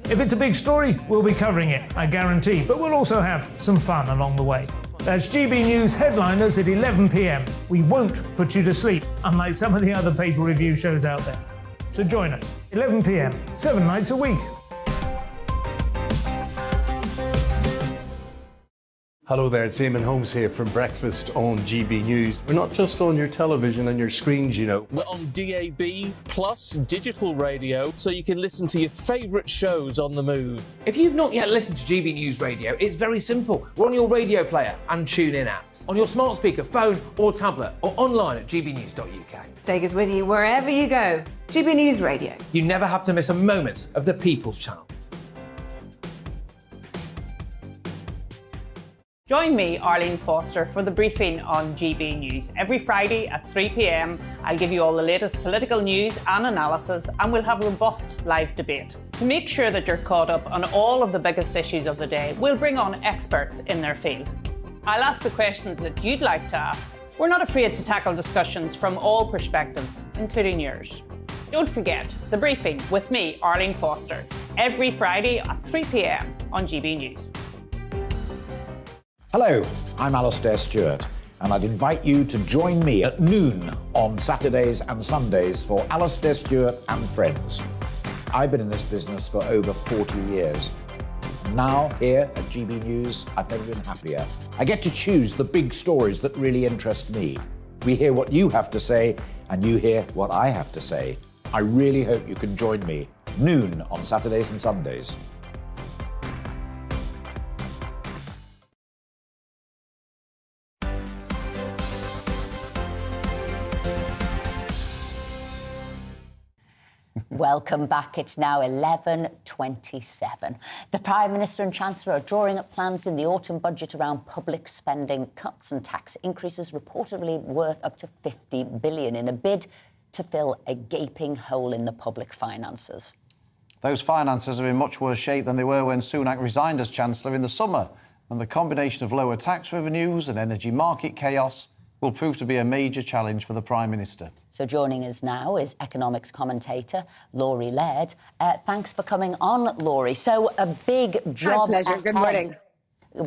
If it's a big story, we'll be covering it, I guarantee, but we'll also have some fun along the way. That's GB News Headliners at 11 p.m. We won't put you to sleep, unlike some of the other paper review shows out there. So join us, 11 p.m, 7 nights a week. Hello there, it's Eamon Holmes here from Breakfast on GB News. We're not just on your television and your screens, you know. We're on DAB plus digital radio, so you can listen to your favourite shows on the move. If you've not yet listened to GB News Radio, it's very simple. We're on your radio player and TuneIn apps, on your smart speaker, phone or tablet, or online at gbnews.uk. Take us with you wherever you go. GB News Radio. You never have to miss a moment of the People's Channel. Join me, Arlene Foster, for the briefing on GB News. Every Friday at 3 p.m, I'll give you all the latest political news and analysis, and we'll have robust live debate. To make sure that you're caught up on all of the biggest issues of the day, we'll bring on experts in their field. I'll ask the questions that you'd like to ask. We're not afraid to tackle discussions from all perspectives, including yours. Don't forget, the briefing with me, Arlene Foster, every Friday at 3 p.m. on GB News. Hello, I'm Alastair Stewart, and I'd invite you to join me at noon on Saturdays and Sundays for Alastair Stewart and Friends. I've been in this business for over 40 years. Now, here at GB News, I've never been happier. I get to choose the big stories that really interest me. We hear what you have to say, and you hear what I have to say. I really hope you can join me, noon on Saturdays and Sundays. Welcome back. It's now 11:27. The Prime Minister and Chancellor are drawing up plans in the autumn budget around public spending cuts and tax increases, reportedly worth up to 50 billion, in a bid to fill a gaping hole in the public finances. Those finances are in much worse shape than they were when Sunak resigned as Chancellor in the summer, and the combination of lower tax revenues and energy market chaos will prove to be a major challenge for the Prime Minister. So joining us now is economics commentator Laurie Laird. Thanks for coming on, Laurie. So a big job My pleasure. ahead. Good morning.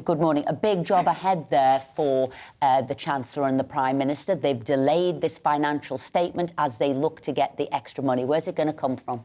Good morning. A big job ahead there for the Chancellor and the Prime Minister. They've delayed this financial statement as they look to get the extra money. Where's it going to come from?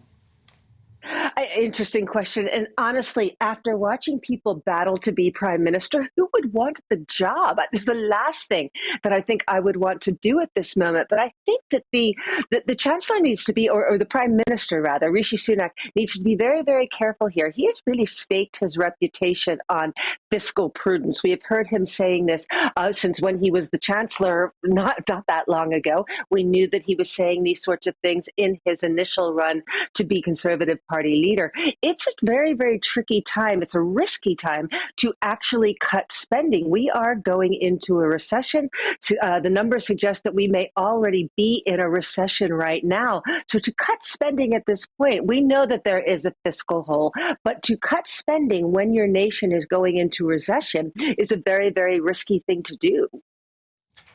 Interesting question. And honestly, after watching people battle to be Prime Minister, who would want the job? It's the last thing that I think I would want to do at this moment. But I think that the Chancellor needs to be, or the Prime Minister rather, Rishi Sunak, needs to be very, very careful here. He has really staked his reputation on fiscal prudence. We have heard him saying this since when he was the Chancellor not that long ago. We knew that he was saying these sorts of things in his initial run to be Conservative Party leader. It's a very, very tricky time. It's a risky time to actually cut spending. We are going into a recession. The numbers suggest that we may already be in a recession right now. So to cut spending at this point, we know that there is a fiscal hole, but to cut spending when your nation is going into recession is a very, very risky thing to do.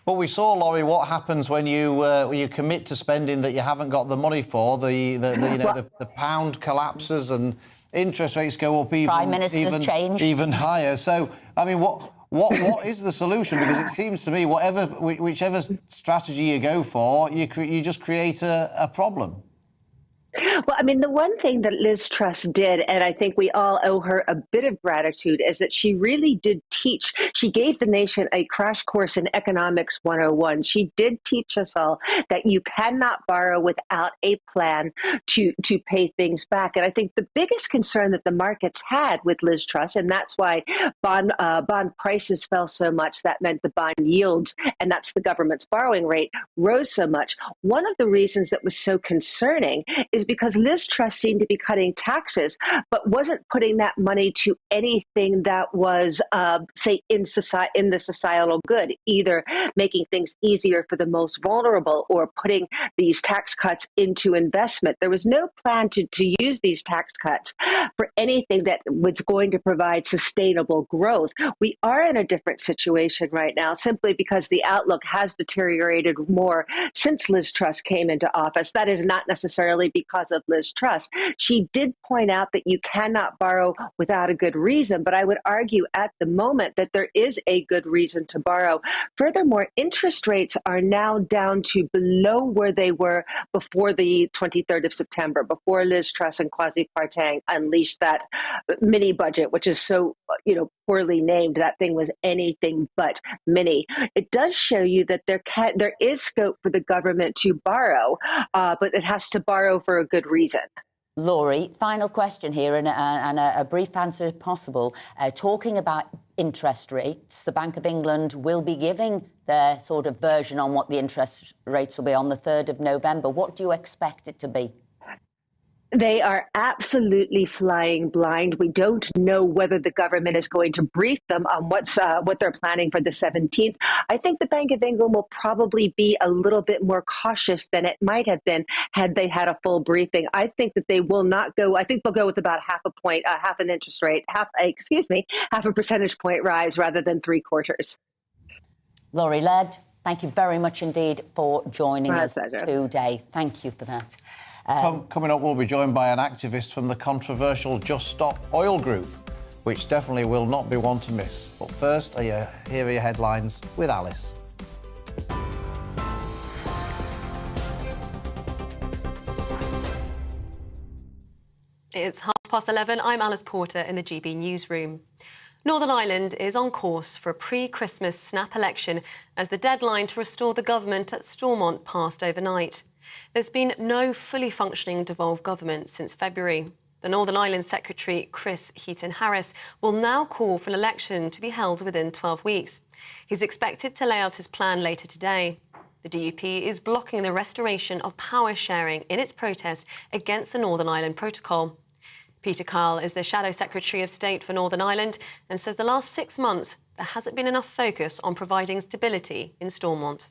But we saw, Laurie, what happens when you commit to spending that you haven't got the money for. The pound collapses and interest rates go up even higher. So, I mean, what is the solution? Because it seems to me, whichever strategy you go for, you just create a problem. Well, I mean, the one thing that Liz Truss did, and I think we all owe her a bit of gratitude, is that she really did teach. She gave the nation a crash course in Economics 101. She did teach us all that you cannot borrow without a plan to pay things back. And I think the biggest concern that the markets had with Liz Truss, and that's why bond prices fell so much, that meant the bond yields, and that's the government's borrowing rate, rose so much. One of the reasons that was so concerning is because Liz Truss seemed to be cutting taxes, but wasn't putting that money to anything that was, say, in the societal good, either making things easier for the most vulnerable or putting these tax cuts into investment. There was no plan to use these tax cuts for anything that was going to provide sustainable growth. We are in a different situation right now simply because the outlook has deteriorated more since Liz Truss came into office. That is not necessarily because because of Liz Truss. She did point out that you cannot borrow without a good reason, but I would argue at the moment that there is a good reason to borrow. Furthermore, interest rates are now down to below where they were before the 23rd of September, before Liz Truss and Kwasi Kwarteng unleashed that mini budget, which is so, poorly named. That thing was anything but mini. It does show you that there is scope for the government to borrow, but it has to borrow for a good reason. Laurie, final question here, and a brief answer if possible. Talking about interest rates, the Bank of England will be giving their sort of version on what the interest rates will be on the 3rd of November. What do you expect it to be? They are absolutely flying blind. We don't know whether the government is going to brief them on what they're planning for the 17th. I think the Bank of England will probably be a little bit more cautious than it might have been had they had a full briefing. I think that they will not go. I think they'll go with about half an interest rate, half a percentage point rise rather than 3/4. Laurie Laird, thank you very much indeed for joining us pleasure. today. Thank you for that. Coming up, we'll be joined by an activist from the controversial Just Stop Oil Group, which definitely will not be one to miss. But first, here are your headlines with Alice. It's 11:30. I'm Alice Porter in the GB newsroom. Northern Ireland is on course for a pre-Christmas snap election as the deadline to restore the government at Stormont passed overnight. There's been no fully functioning devolved government since February. The Northern Ireland Secretary, Chris Heaton-Harris, will now call for an election to be held within 12 weeks. He's expected to lay out his plan later today. The DUP is blocking the restoration of power sharing in its protest against the Northern Ireland Protocol. Peter Kyle is the Shadow Secretary of State for Northern Ireland and says the last 6 months there hasn't been enough focus on providing stability in Stormont.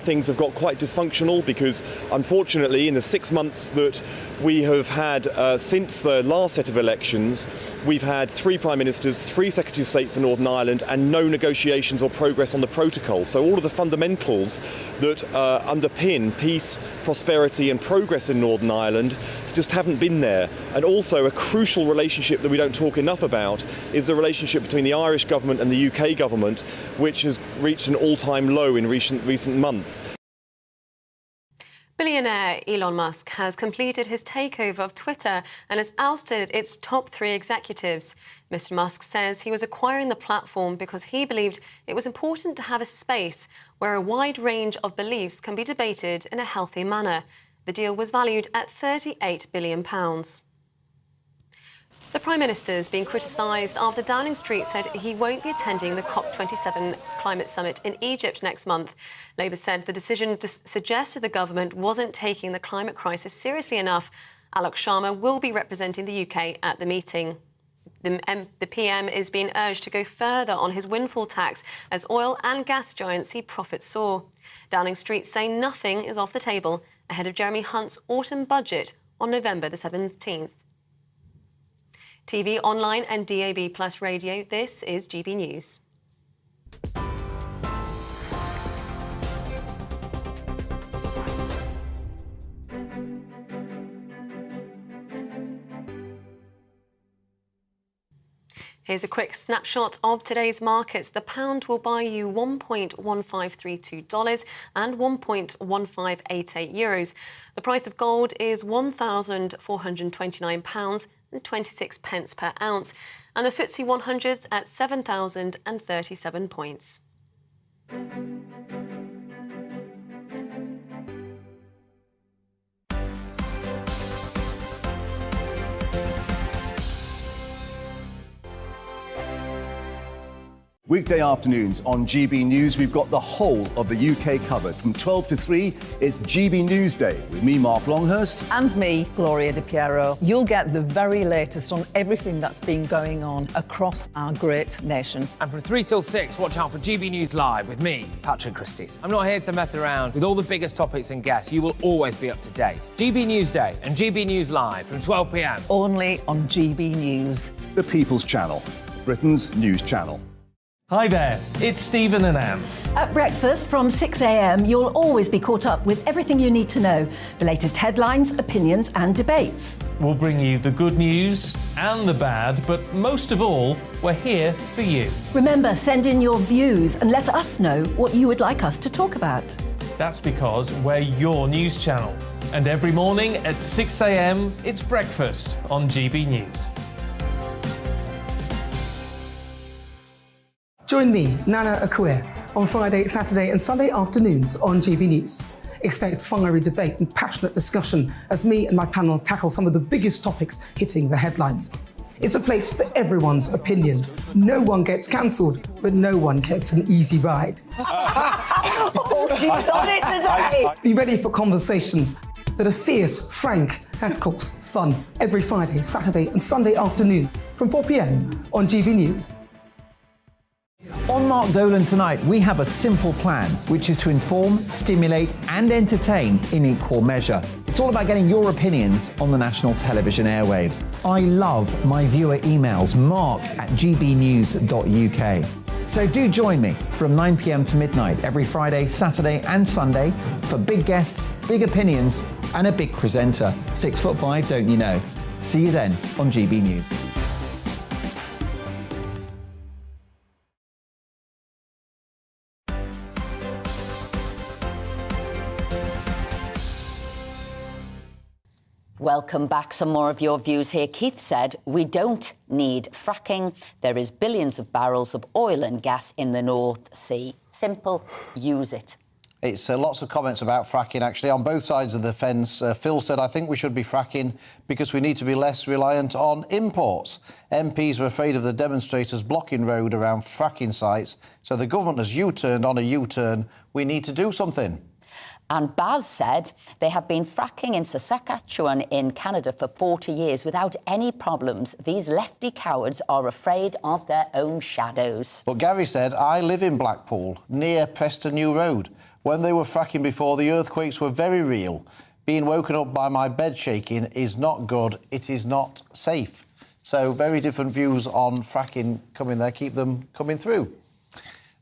Things have got quite dysfunctional because, unfortunately, in the 6 months that we have had since the last set of elections, we've had 3 Prime Ministers, 3 Secretaries of State for Northern Ireland and no negotiations or progress on the protocol. So all of the fundamentals that underpin peace, prosperity and progress in Northern Ireland just haven't been there. And also a crucial relationship that we don't talk enough about is the relationship between the Irish government and the UK government, which has reached an all-time low in recent months. Billionaire Elon Musk has completed his takeover of Twitter and has ousted its top 3 executives. Mr. Musk says he was acquiring the platform because he believed it was important to have a space where a wide range of beliefs can be debated in a healthy manner. The deal was valued at £38 billion. The Prime Minister is being criticised after Downing Street said he won't be attending the COP27 climate summit in Egypt next month. Labour said the decision suggested the government wasn't taking the climate crisis seriously enough. Alok Sharma will be representing the UK at the meeting. The PM is being urged to go further on his windfall tax as oil and gas giants see profits soar. Downing Street say nothing is off the table ahead of Jeremy Hunt's autumn budget on November the 17th. TV, online and DAB Plus radio, this is GB News. Here's a quick snapshot of today's markets. The pound will buy you $1.1532 and €1.1588 euros. The price of gold is £1,429 and 26 pence per ounce, and the FTSE 100's at 7,037 points. Weekday afternoons on GB News, we've got the whole of the UK covered. From 12 to 3, it's GB News Day with me, Mark Longhurst. And me, Gloria Di Piero. You'll get the very latest on everything that's been going on across our great nation. And from 3 till 6, watch out for GB News Live with me, Patrick Christys. I'm not here to mess around. With all the biggest topics and guests, you will always be up to date. GB News Day and GB News Live from 12 p.m. Only on GB News. The People's Channel, Britain's news channel. Hi there, it's Stephen and Anne. At breakfast from 6 a.m, you'll always be caught up with everything you need to know, the latest headlines, opinions and debates. We'll bring you the good news and the bad, but most of all, we're here for you. Remember, send in your views and let us know what you would like us to talk about. That's because we're your news channel. And every morning at 6 a.m, it's breakfast on GB News. Join me, Nana Akue, on Friday, Saturday and Sunday afternoons on GB News. Expect fiery debate and passionate discussion as me and my panel tackle some of the biggest topics hitting the headlines. It's a place for everyone's opinion. No one gets cancelled, but no one gets an easy ride. Oh, she's on it today! Be ready for conversations that are fierce, frank, and of course, fun. Every Friday, Saturday and Sunday afternoon from 4 p.m. on GB News. On Mark Dolan tonight, we have a simple plan, which is to inform, stimulate and entertain in equal measure. It's all about getting your opinions on the national television airwaves. I love my viewer emails, mark@gbnews.uk. So do join me from 9 p.m. to midnight every Friday, Saturday and Sunday for big guests, big opinions and a big presenter. 6'5", don't you know? See you then on GB News. Welcome back. Some more of your views here. Keith said, we don't need fracking. There is billions of barrels of oil and gas in the North Sea. Simple, use it. It's lots of comments about fracking, actually, on both sides of the fence. Phil said, I think we should be fracking because we need to be less reliant on imports. MPs are afraid of the demonstrators blocking road around fracking sites, so the government has U-turned on a U-turn. We need to do something. And Baz said they have been fracking in Saskatchewan in Canada for 40 years without any problems. These lefty cowards are afraid of their own shadows. But Gary said, I live in Blackpool, near Preston New Road. When they were fracking before, the earthquakes were very real. Being woken up by my bed shaking is not good. It is not safe. So very different views on fracking coming there. Keep them coming through.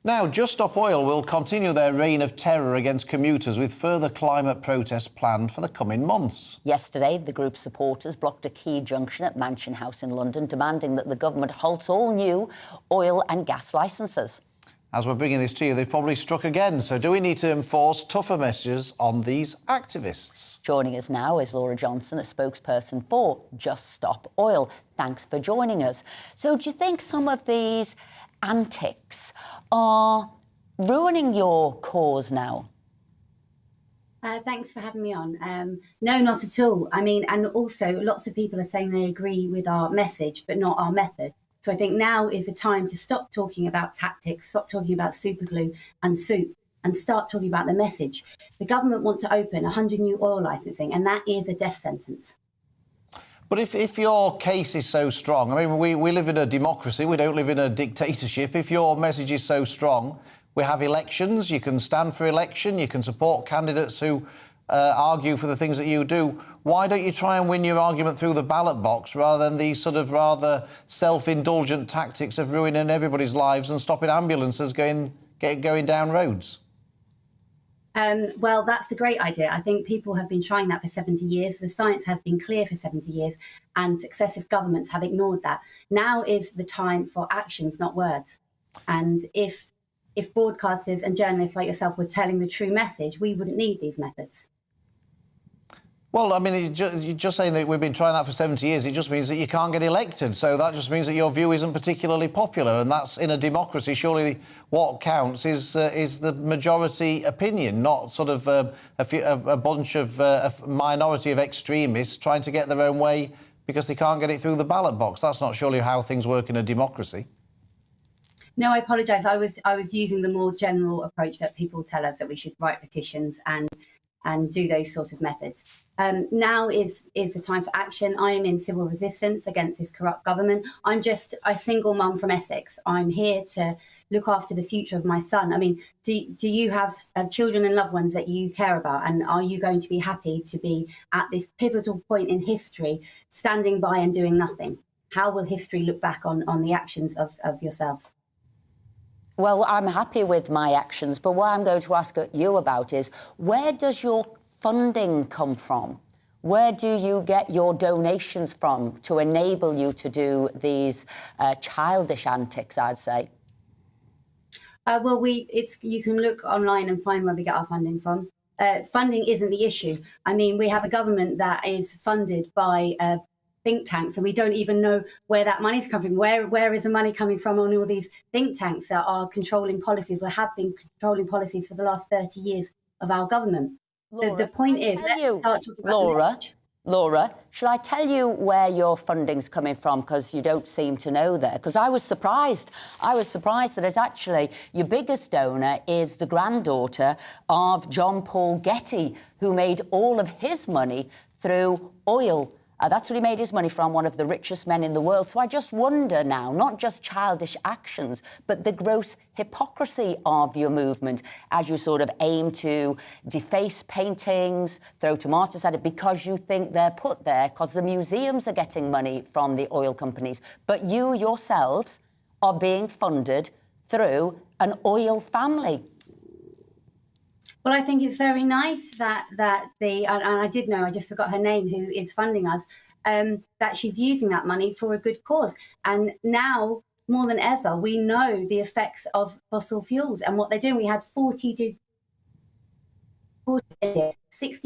Now, Just Stop Oil will continue their reign of terror against commuters with further climate protests planned for the coming months. Yesterday, the group's supporters blocked a key junction at Mansion House in London, demanding that the government halt all new oil and gas licences. As we're bringing this to you, they've probably struck again. So do we need to enforce tougher measures on these activists? Joining us now is Laura Johnson, a spokesperson for Just Stop Oil. Thanks for joining us. So do you think some of these antics are ruining your cause now? Thanks for having me on. No, not at all. I mean, and also lots of people are saying they agree with our message, but not our method. So I think now is the time to stop talking about tactics, stop talking about superglue and soup, and start talking about the message. The government want to open 100 new oil licensing, and that is a death sentence. But if your case is so strong, I mean, we live in a democracy, we don't live in a dictatorship. If your message is so strong, we have elections, you can stand for election, you can support candidates who argue for the things that you do. Why don't you try and win your argument through the ballot box rather than these sort of rather self-indulgent tactics of ruining everybody's lives and stopping ambulances going down roads? Well, that's a great idea. I think people have been trying that for 70 years. The science has been clear for 70 years, and successive governments have ignored that. Now is the time for actions, not words. And if broadcasters and journalists like yourself were telling the true message, we wouldn't need these methods. Well, I mean, you're just saying that we've been trying that for 70 years. It just means that you can't get elected. So that just means that your view isn't particularly popular. And that's in a democracy. Surely what counts is the majority opinion, not sort of a bunch of a minority of extremists trying to get their own way because they can't get it through the ballot box. That's not surely how things work in a democracy. No, I apologise. I was using the more general approach that people tell us that we should write petitions and do those sort of methods. Now is the time for action. I am in civil resistance against this corrupt government. I'm just a single mum from Essex. I'm here to look after the future of my son. I mean, do you have children and loved ones that you care about? And are you going to be happy to be at this pivotal point in history, standing by and doing nothing? How will history look back on the actions of yourselves? Well, I'm happy with my actions, but what I'm going to ask you about is, where does your funding come from? Where do you get your donations from to enable you to do these childish antics, I'd say? Well, you can look online and find where we get our funding from. Funding isn't the issue. I mean, we have a government that is funded by think tanks, and we don't even know where that money's coming from. Where is the money coming from on all these think tanks that are controlling policies or have been controlling policies for the last 30 years of our government? The point is, let's start talking about the message. Laura, shall I tell you where your funding's coming from? Because you don't seem to know there. Because I was surprised. I was surprised that it's actually your biggest donor is the granddaughter of John Paul Getty, who made all of his money through oil. That's what he made his money from, one of the richest men in the world. So I just wonder now, not just childish actions, but the gross hypocrisy of your movement as you sort of aim to deface paintings, throw tomatoes at it because you think they're put there because the museums are getting money from the oil companies. But you yourselves are being funded through an oil family. Well, I think it's very nice that and I did know, I just forgot her name, who is funding us, that she's using that money for a good cause. And now, more than ever, we know the effects of fossil fuels and what they're doing. We had 60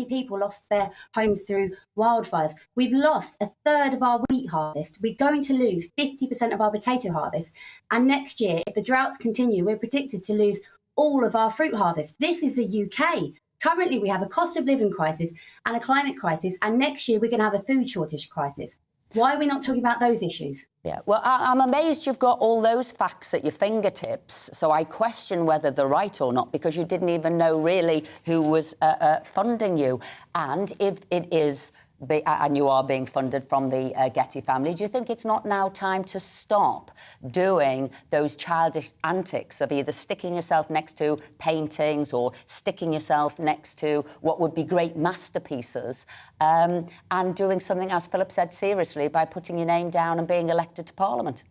people lost their homes through wildfires. We've lost a third of our wheat harvest. We're going to lose 50% of our potato harvest. And next year, if the droughts continue, we're predicted to lose all of our fruit harvest. This is the UK. Currently, we have a cost of living crisis and a climate crisis, and next year we're going to have a food shortage crisis. Why are we not talking about those issues? Yeah, well, I'm amazed you've got all those facts at your fingertips, so I question whether they're right or not, because you didn't even know really who was funding you. And if it is, and you are being funded from the Getty family, do you think it's not now time to stop doing those childish antics of either sticking yourself next to paintings or sticking yourself next to what would be great masterpieces, and doing something, as Philip said, seriously, by putting your name down and being elected to Parliament?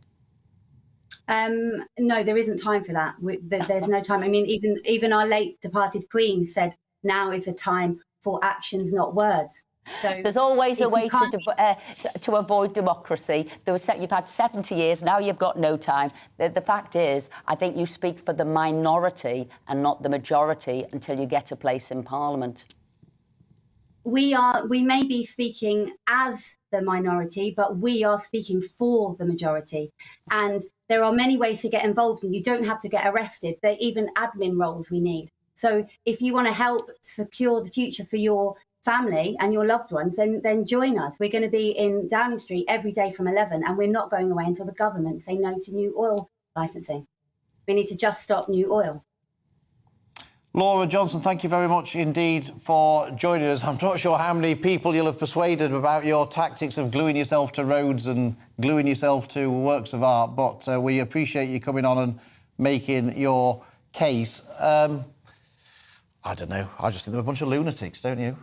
No, there isn't time for that. There's no time. I mean, even our late departed Queen said, now is the time for actions, not words. So there's always a way to avoid democracy. You've had 70 years, now you've got no time. The fact is, I think you speak for the minority and not the majority until you get a place in Parliament. We may be speaking as the minority, but we are speaking for the majority. And there are many ways to get involved, and you don't have to get arrested. There are even admin roles we need. So if you want to help secure the future for your family and your loved ones, then join us. We're going to be in Downing Street every day from 11, and we're not going away until the government say no to new oil licensing. We need to just stop new oil. Laura Johnson, thank you very much indeed for joining us. I'm not sure how many people you'll have persuaded about your tactics of gluing yourself to roads and gluing yourself to works of art, but we appreciate you coming on and making your case. I don't know, I just think they're a bunch of lunatics, don't you?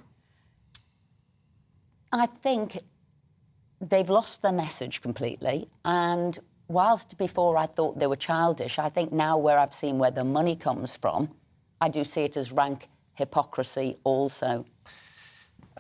I think they've lost their message completely, and whilst before I thought they were childish, I think now where I've seen where the money comes from, I do see it as rank hypocrisy also.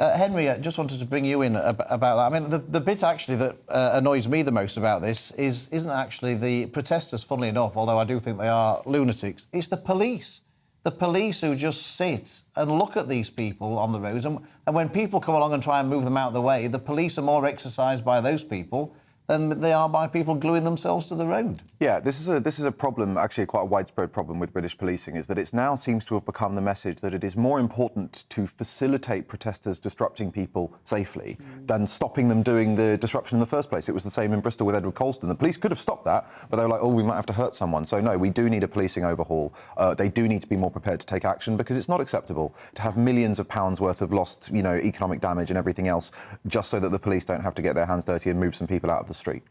Henry, I just wanted to bring you in about that. I mean, the bit actually that annoys me the most about this isn't actually the protesters, funnily enough, although I do think they are lunatics. It's the police. The police who just sit and look at these people on the roads. And when people come along and try and move them out of the way, the police are more exercised by those people than they are by people gluing themselves to the road. Yeah, this is a problem, actually quite a widespread problem with British policing, is that it now seems to have become the message that it is more important to facilitate protesters disrupting people safely than stopping them doing the disruption in the first place. It was the same in Bristol with Edward Colston. The police could have stopped that, but they were like, oh, we might have to hurt someone. So no, we do need a policing overhaul. They do need to be more prepared to take action, because it's not acceptable to have millions of pounds worth of lost, economic damage and everything else just so that the police don't have to get their hands dirty and move some people out of the street.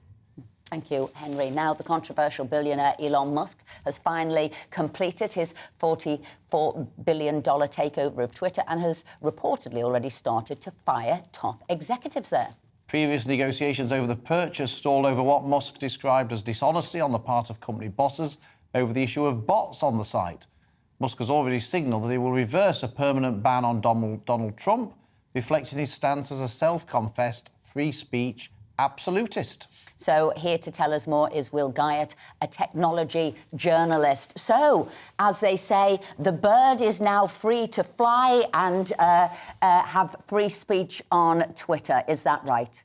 Thank you, Henry. Now, the controversial billionaire Elon Musk has finally completed his $44 billion takeover of Twitter and has reportedly already started to fire top executives there. Previous negotiations over the purchase stalled over what Musk described as dishonesty on the part of company bosses. over the issue of bots on the site. Musk has already signalled that he will reverse a permanent ban on Donald Trump, reflecting his stance as a self-confessed free speech absolutist. So here to tell us more is Will Guyot, a technology journalist. So, as they say, the bird is now free to fly and have free speech on Twitter. Is that right?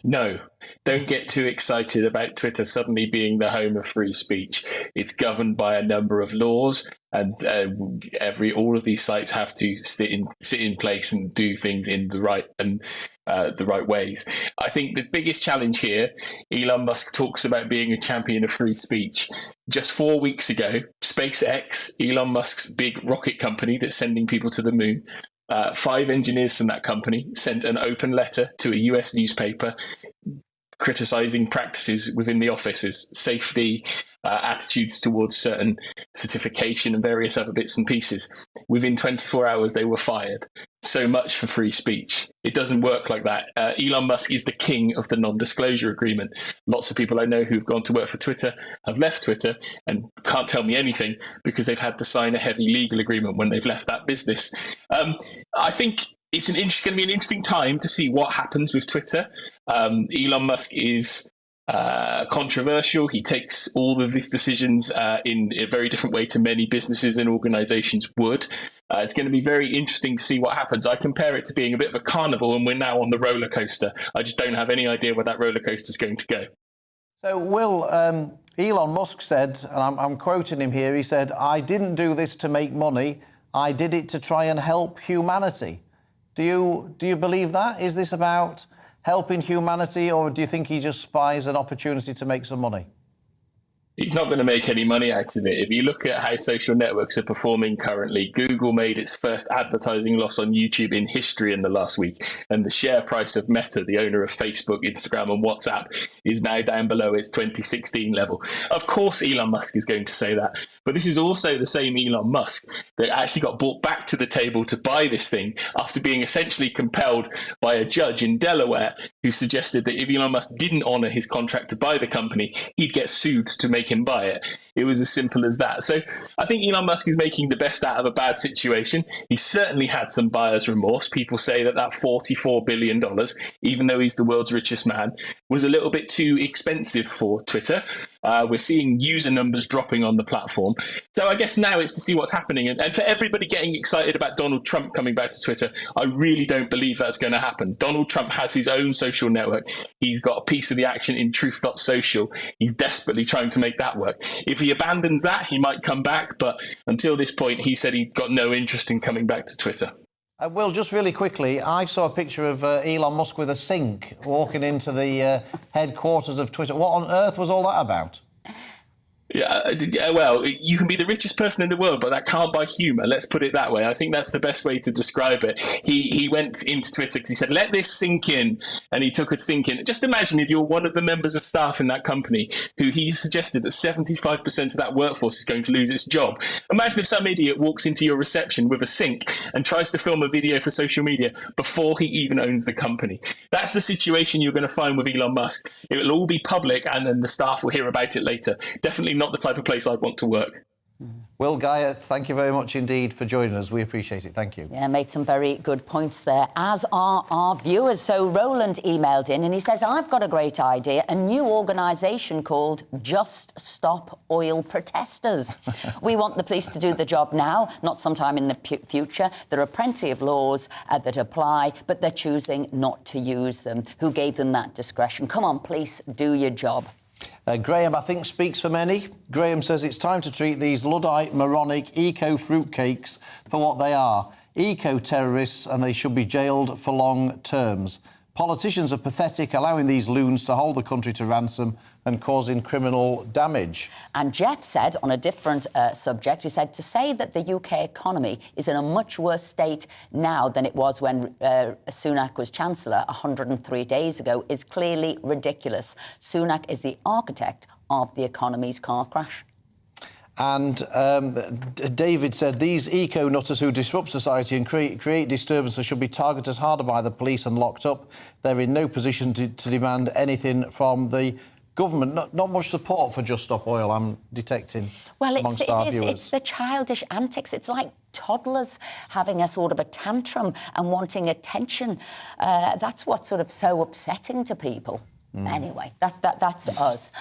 No, don't get too excited about Twitter suddenly being the home of free speech. It's governed by a number of laws, and all of these sites have to sit in place and do things in the right ways. I think the biggest challenge here, Elon Musk talks about being a champion of free speech. Just 4 weeks ago, SpaceX, Elon Musk's big rocket company that's sending people to the moon, 5 engineers from that company sent an open letter to a US newspaper criticising practices within the offices, safety, attitudes towards certain certification and various other bits and pieces. Within 24 hours, they were fired. So much for free speech. It doesn't work like that. Elon Musk is the king of the non-disclosure agreement. Lots of people I know who've gone to work for Twitter have left Twitter and can't tell me anything because they've had to sign a heavy legal agreement when they've left that business. I think it's going to be an interesting time to see what happens with Twitter. Elon Musk is controversial. He takes all of his decisions in a very different way to many businesses and organizations would. It's going to be very interesting to see what happens. I compare it to being a bit of a carnival, and we're now on the roller coaster. I just don't have any idea where that roller coaster is going to go. So, Will, Elon Musk said, and I'm quoting him here, he said, "I didn't do this to make money. I did it to try and help humanity." Do you believe that? Is this about helping humanity, or do you think he just spies an opportunity to make some money? He's not going to make any money out of it. If you look at how social networks are performing currently, Google made its first advertising loss on YouTube in history in the last week. And the share price of Meta, the owner of Facebook, Instagram and WhatsApp, is now down below its 2016 level. Of course, Elon Musk is going to say that. But this is also the same Elon Musk that actually got brought back to the table to buy this thing after being essentially compelled by a judge in Delaware who suggested that if Elon Musk didn't honour his contract to buy the company, he'd get sued to make him buy it. It was as simple as that. So I think Elon Musk is making the best out of a bad situation. He certainly had some buyer's remorse. People say that $44 billion, even though he's the world's richest man, was a little bit too expensive for Twitter. We're seeing user numbers dropping on the platform. So I guess now it's to see what's happening. And for everybody getting excited about Donald Trump coming back to Twitter, I really don't believe that's going to happen. Donald Trump has his own social network. He's got a piece of the action in truth.social. He's desperately trying to make that work. If he abandons that, he might come back. But until this point, he said he'd got no interest in coming back to Twitter. Will, just really quickly, I saw a picture of Elon Musk with a sink walking into the headquarters of Twitter. What on earth was all that about? Yeah, well, you can be the richest person in the world, but that can't buy humour. Let's put it that way. I think that's the best way to describe it. He went into Twitter because he said, let this sink in, and he took it sink in. Just imagine if you're one of the members of staff in that company who he suggested that 75% of that workforce is going to lose its job. Imagine if some idiot walks into your reception with a sink and tries to film a video for social media before he even owns the company. That's the situation you're going to find with Elon Musk. It will all be public, and then the staff will hear about it later. Definitely not the type of place I'd want to work. Will Guyot, thank you very much indeed for joining us. We appreciate it. Thank you. Yeah, made some very good points there, as are our viewers. So Roland emailed in and he says, I've got a great idea, a new organisation called Just Stop Oil Protesters. We want the police to do the job now, not sometime in the future. There are plenty of laws that apply, but they're choosing not to use them. Who gave them that discretion? Come on, police, do your job. Graham, I think, speaks for many. Graham says it's time to treat these Luddite, moronic, eco-fruitcakes for what they are. Eco-terrorists, and they should be jailed for long terms. Politicians are pathetic, allowing these loons to hold the country to ransom and causing criminal damage. And Jeff said, on a different subject, he said, to say that the UK economy is in a much worse state now than it was when Sunak was Chancellor 103 days ago is clearly ridiculous. Sunak is the architect of the economy's car crash. And David said, these eco-nutters who disrupt society and create disturbances should be targeted harder by the police and locked up. They're in no position to demand anything from the government, not much support for Just Stop Oil, I'm detecting amongst our viewers. It's the childish antics. It's like toddlers having a sort of a tantrum and wanting attention. That's what's sort of so upsetting to people. Anyway, that's us.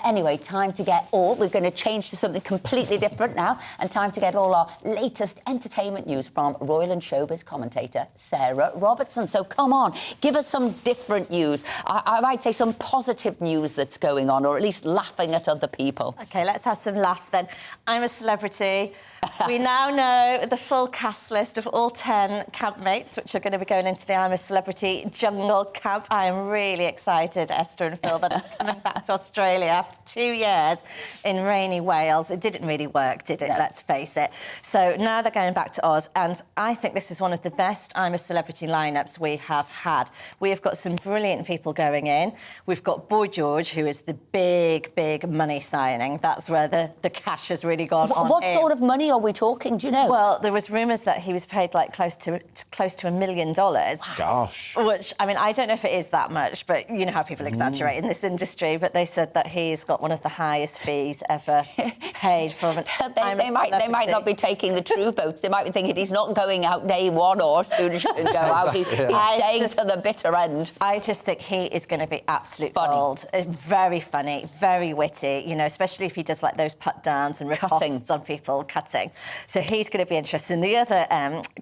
Anyway, time to get we're going to change to something completely different now, and time to get all our latest entertainment news from Royal and Showbiz commentator Sarah Robertson. So come on, give us some different news. I might say some positive news that's going on, or at least laughing at other people. OK, let's have some laughs then. I'm a Celebrity. We now know the full cast list of all 10 campmates, which are going to be going into the I'm a Celebrity jungle camp. I am really excited, Esther and Phil, that it's coming back to Australia after 2 years in rainy Wales. It didn't really work, did it? No. Let's face it. So now they're going back to Oz, and I think this is one of the best I'm a Celebrity lineups we have had. We have got some brilliant people going in. We've got Boy George, who is the big money signing. That's where the cash has really gone on What him. sort of money are we talking, do you know? Well, there was rumours that he was paid like close to $1 million. Gosh. Which, I mean, I don't know if it is that much, but you know how people exaggerate in this industry. But they said that he's got one of the highest fees ever paid from an they might not be taking the true votes. They might be thinking he's not going out day one or as soon as you can go out. He's staying to the bitter end. I just think he is going to be absolute gold. Very funny, very witty, you know, especially if he does like those put downs and riposts on people, cutting. So he's going to be interesting. The other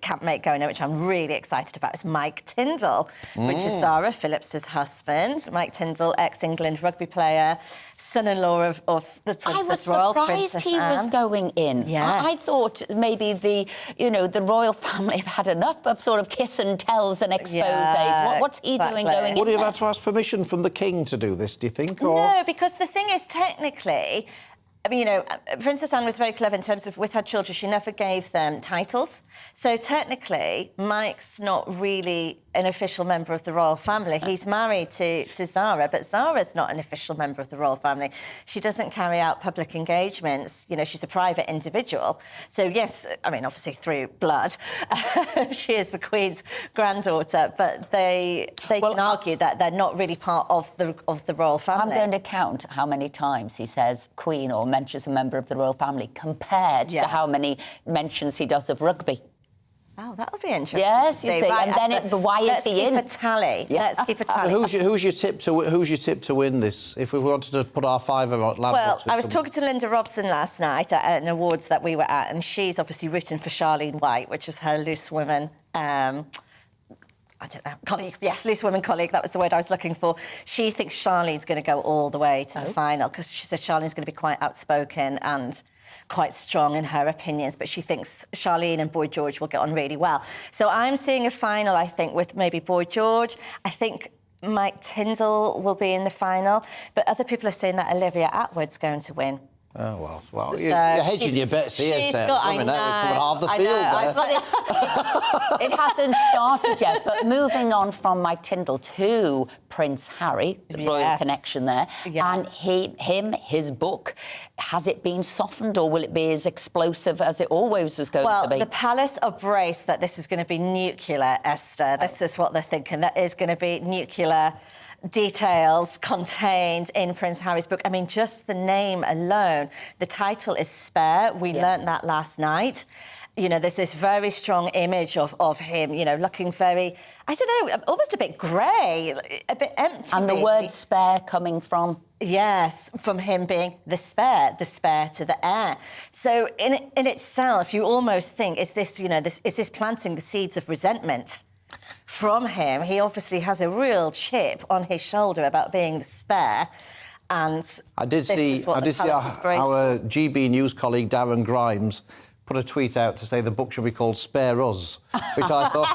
campmate going in, which I'm really excited about, is Mike Tindall, which is Zara Phillips' husband. Mike Tindall, ex-England rugby player, son-in-law of the Princess Royal. I was surprised he was going in. Yes. I thought maybe the royal family have had enough of sort of kiss and tells and exposes. What's he doing going in? Would he have had to ask permission from the king to do this, do you think? Or? No, because the thing is, technically, I mean, you know, Princess Anne was very clever in terms of, with her children, she never gave them titles. So technically, Mike's not really an official member of the royal family. He's married to Zara, but Zara's not an official member of the royal family. She doesn't carry out public engagements. You know, she's a private individual. So, yes, I mean, obviously through blood, she is the Queen's granddaughter, but they can argue that they're not really part of the royal family. I'm going to count how many times he says Queen or mentions a member of the royal family compared to how many mentions he does of rugby. Oh, that'll be interesting. Yes, you see. Right, and then why is he in? Let's keep a tally. Yeah. Let's keep a tally. Who's your tip to win this? If we wanted to put our fiver on lab. Well, I was talking to Linda Robson last night at an awards that we were at, and she's obviously rooting for Charlene White, which is her loose women. I don't know, colleague. Yes, loose women colleague. That was the word I was looking for. She thinks Charlene's going to go all the way to the final because she said Charlene's going to be quite outspoken and quite strong in her opinions, but she thinks Charlene and Boy George will get on really well. So I'm seeing a final, I think, with maybe Boy George. I think Mike Tindall will be in the final, but other people are saying that Olivia Attwood's going to win. Oh, well, you're hedging your bets here, Sarah. I know. We've covered half the field there. It hasn't started yet, but moving on from Mike Tindall to Prince Harry, the royal connection there, and his book, has it been softened or will it be as explosive as it always was going to be? Well, the palace are braced that this is going to be nuclear, Esther. This is what they're thinking. That is going to be nuclear details contained in Prince Harry's book. I mean, just the name alone. The title is Spare. We learnt that last night. You know, there's this very strong image of him, you know, looking very, I don't know, almost a bit grey, a bit empty. And the word spare coming from? Yes, from him being the spare to the heir. So in itself, you almost think, is this, you know, is this planting the seeds of resentment from him? He obviously has a real chip on his shoulder about being the spare. And I did see our GB News colleague Darren Grimes put a tweet out to say the book should be called Spare Us, which I thought,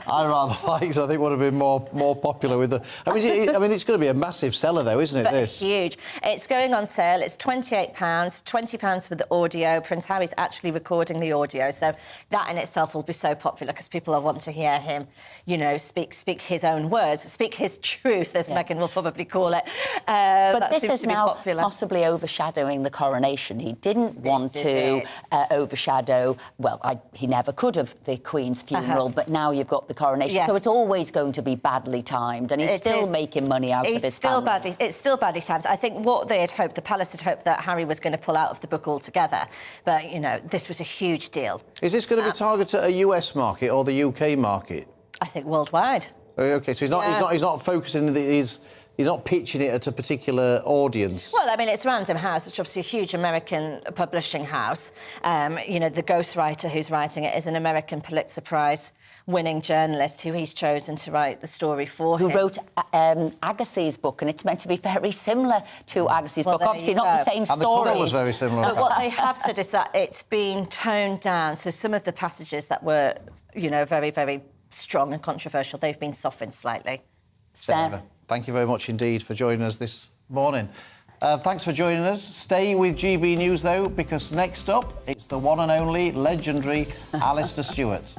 I rather liked. I think would have been more popular with the. I mean, it's going to be a massive seller, though, isn't it? This huge. It's going on sale. It's £28, £20 for the audio. Prince Harry's actually recording the audio, so that in itself will be so popular because people will want to hear him, you know, speak his own words, speak his truth, as Meghan will probably call it. But this is now possibly overshadowing the coronation. He didn't want to overshadow he never could have the Queen's funeral, but now you've got the coronation. Yes. So it's always going to be badly timed, and he's still making money out of his family. It's still badly timed. I think what they had hoped, the palace had hoped that Harry was going to pull out of the book altogether. But, you know, this was a huge deal. Is this going to be targeted at a US market or the UK market? I think worldwide. Okay, so he's not focusing. He's not pitching it at a particular audience. Well, I mean, it's Random House, which is obviously a huge American publishing house. You know, the ghostwriter who's writing it is an American Pulitzer Prize-winning journalist who he's chosen to write the story for him. Who wrote Agassiz book, and it's meant to be very similar to Agassiz's book. Obviously, not the same story. And the cover was very similar. But what they have said is that it's been toned down. So some of the passages that were, you know, very, very strong and controversial, they've been softened slightly. Sarah, thank you very much indeed for joining us this morning. Thanks for joining us. Stay with GB News, though, because next up, it's the one and only legendary Alistair Stewart.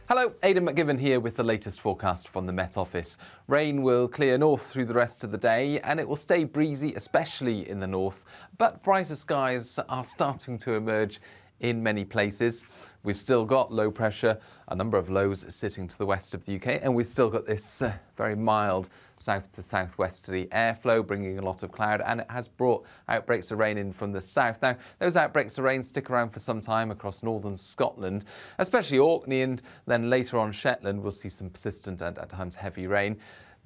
Hello, Aidan McGivern here with the latest forecast from the Met Office. Rain will clear north through the rest of the day and it will stay breezy, especially in the north. But brighter skies are starting to emerge in many places. We've still got low pressure, a number of lows sitting to the west of the UK, and we've still got this very mild south to southwesterly airflow bringing a lot of cloud, and it has brought outbreaks of rain in from the south. Now, those outbreaks of rain stick around for some time across northern Scotland, especially Orkney, and then later on Shetland we'll see some persistent and at times heavy rain.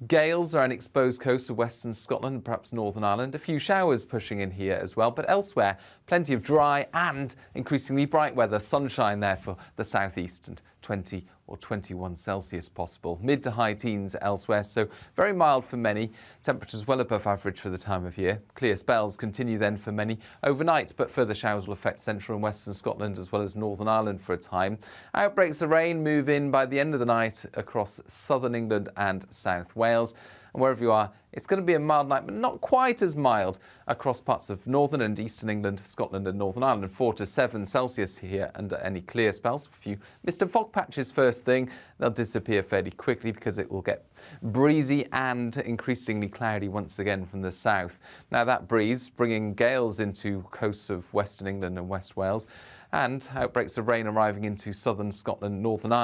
Gales are an exposed coast of western Scotland, perhaps Northern Ireland. A few showers pushing in here as well, but elsewhere, plenty of dry and increasingly bright weather. Sunshine there for the southeast and 20 or 21 Celsius possible. Mid to high teens elsewhere, so very mild for many. Temperatures well above average for the time of year. Clear spells continue then for many overnight, but further showers will affect central and western Scotland as well as Northern Ireland for a time. Outbreaks of rain move in by the end of the night across southern England and South Wales. And wherever you are, it's going to be a mild night, but not quite as mild across parts of northern and eastern England, Scotland and Northern Ireland. 4 to 7 Celsius here under any clear spells. A few mist and fog patches first thing. They'll disappear fairly quickly because it will get breezy and increasingly cloudy once again from the south. Now that breeze bringing gales into coasts of western England and West Wales, and outbreaks of rain arriving into southern Scotland, Northern Ireland.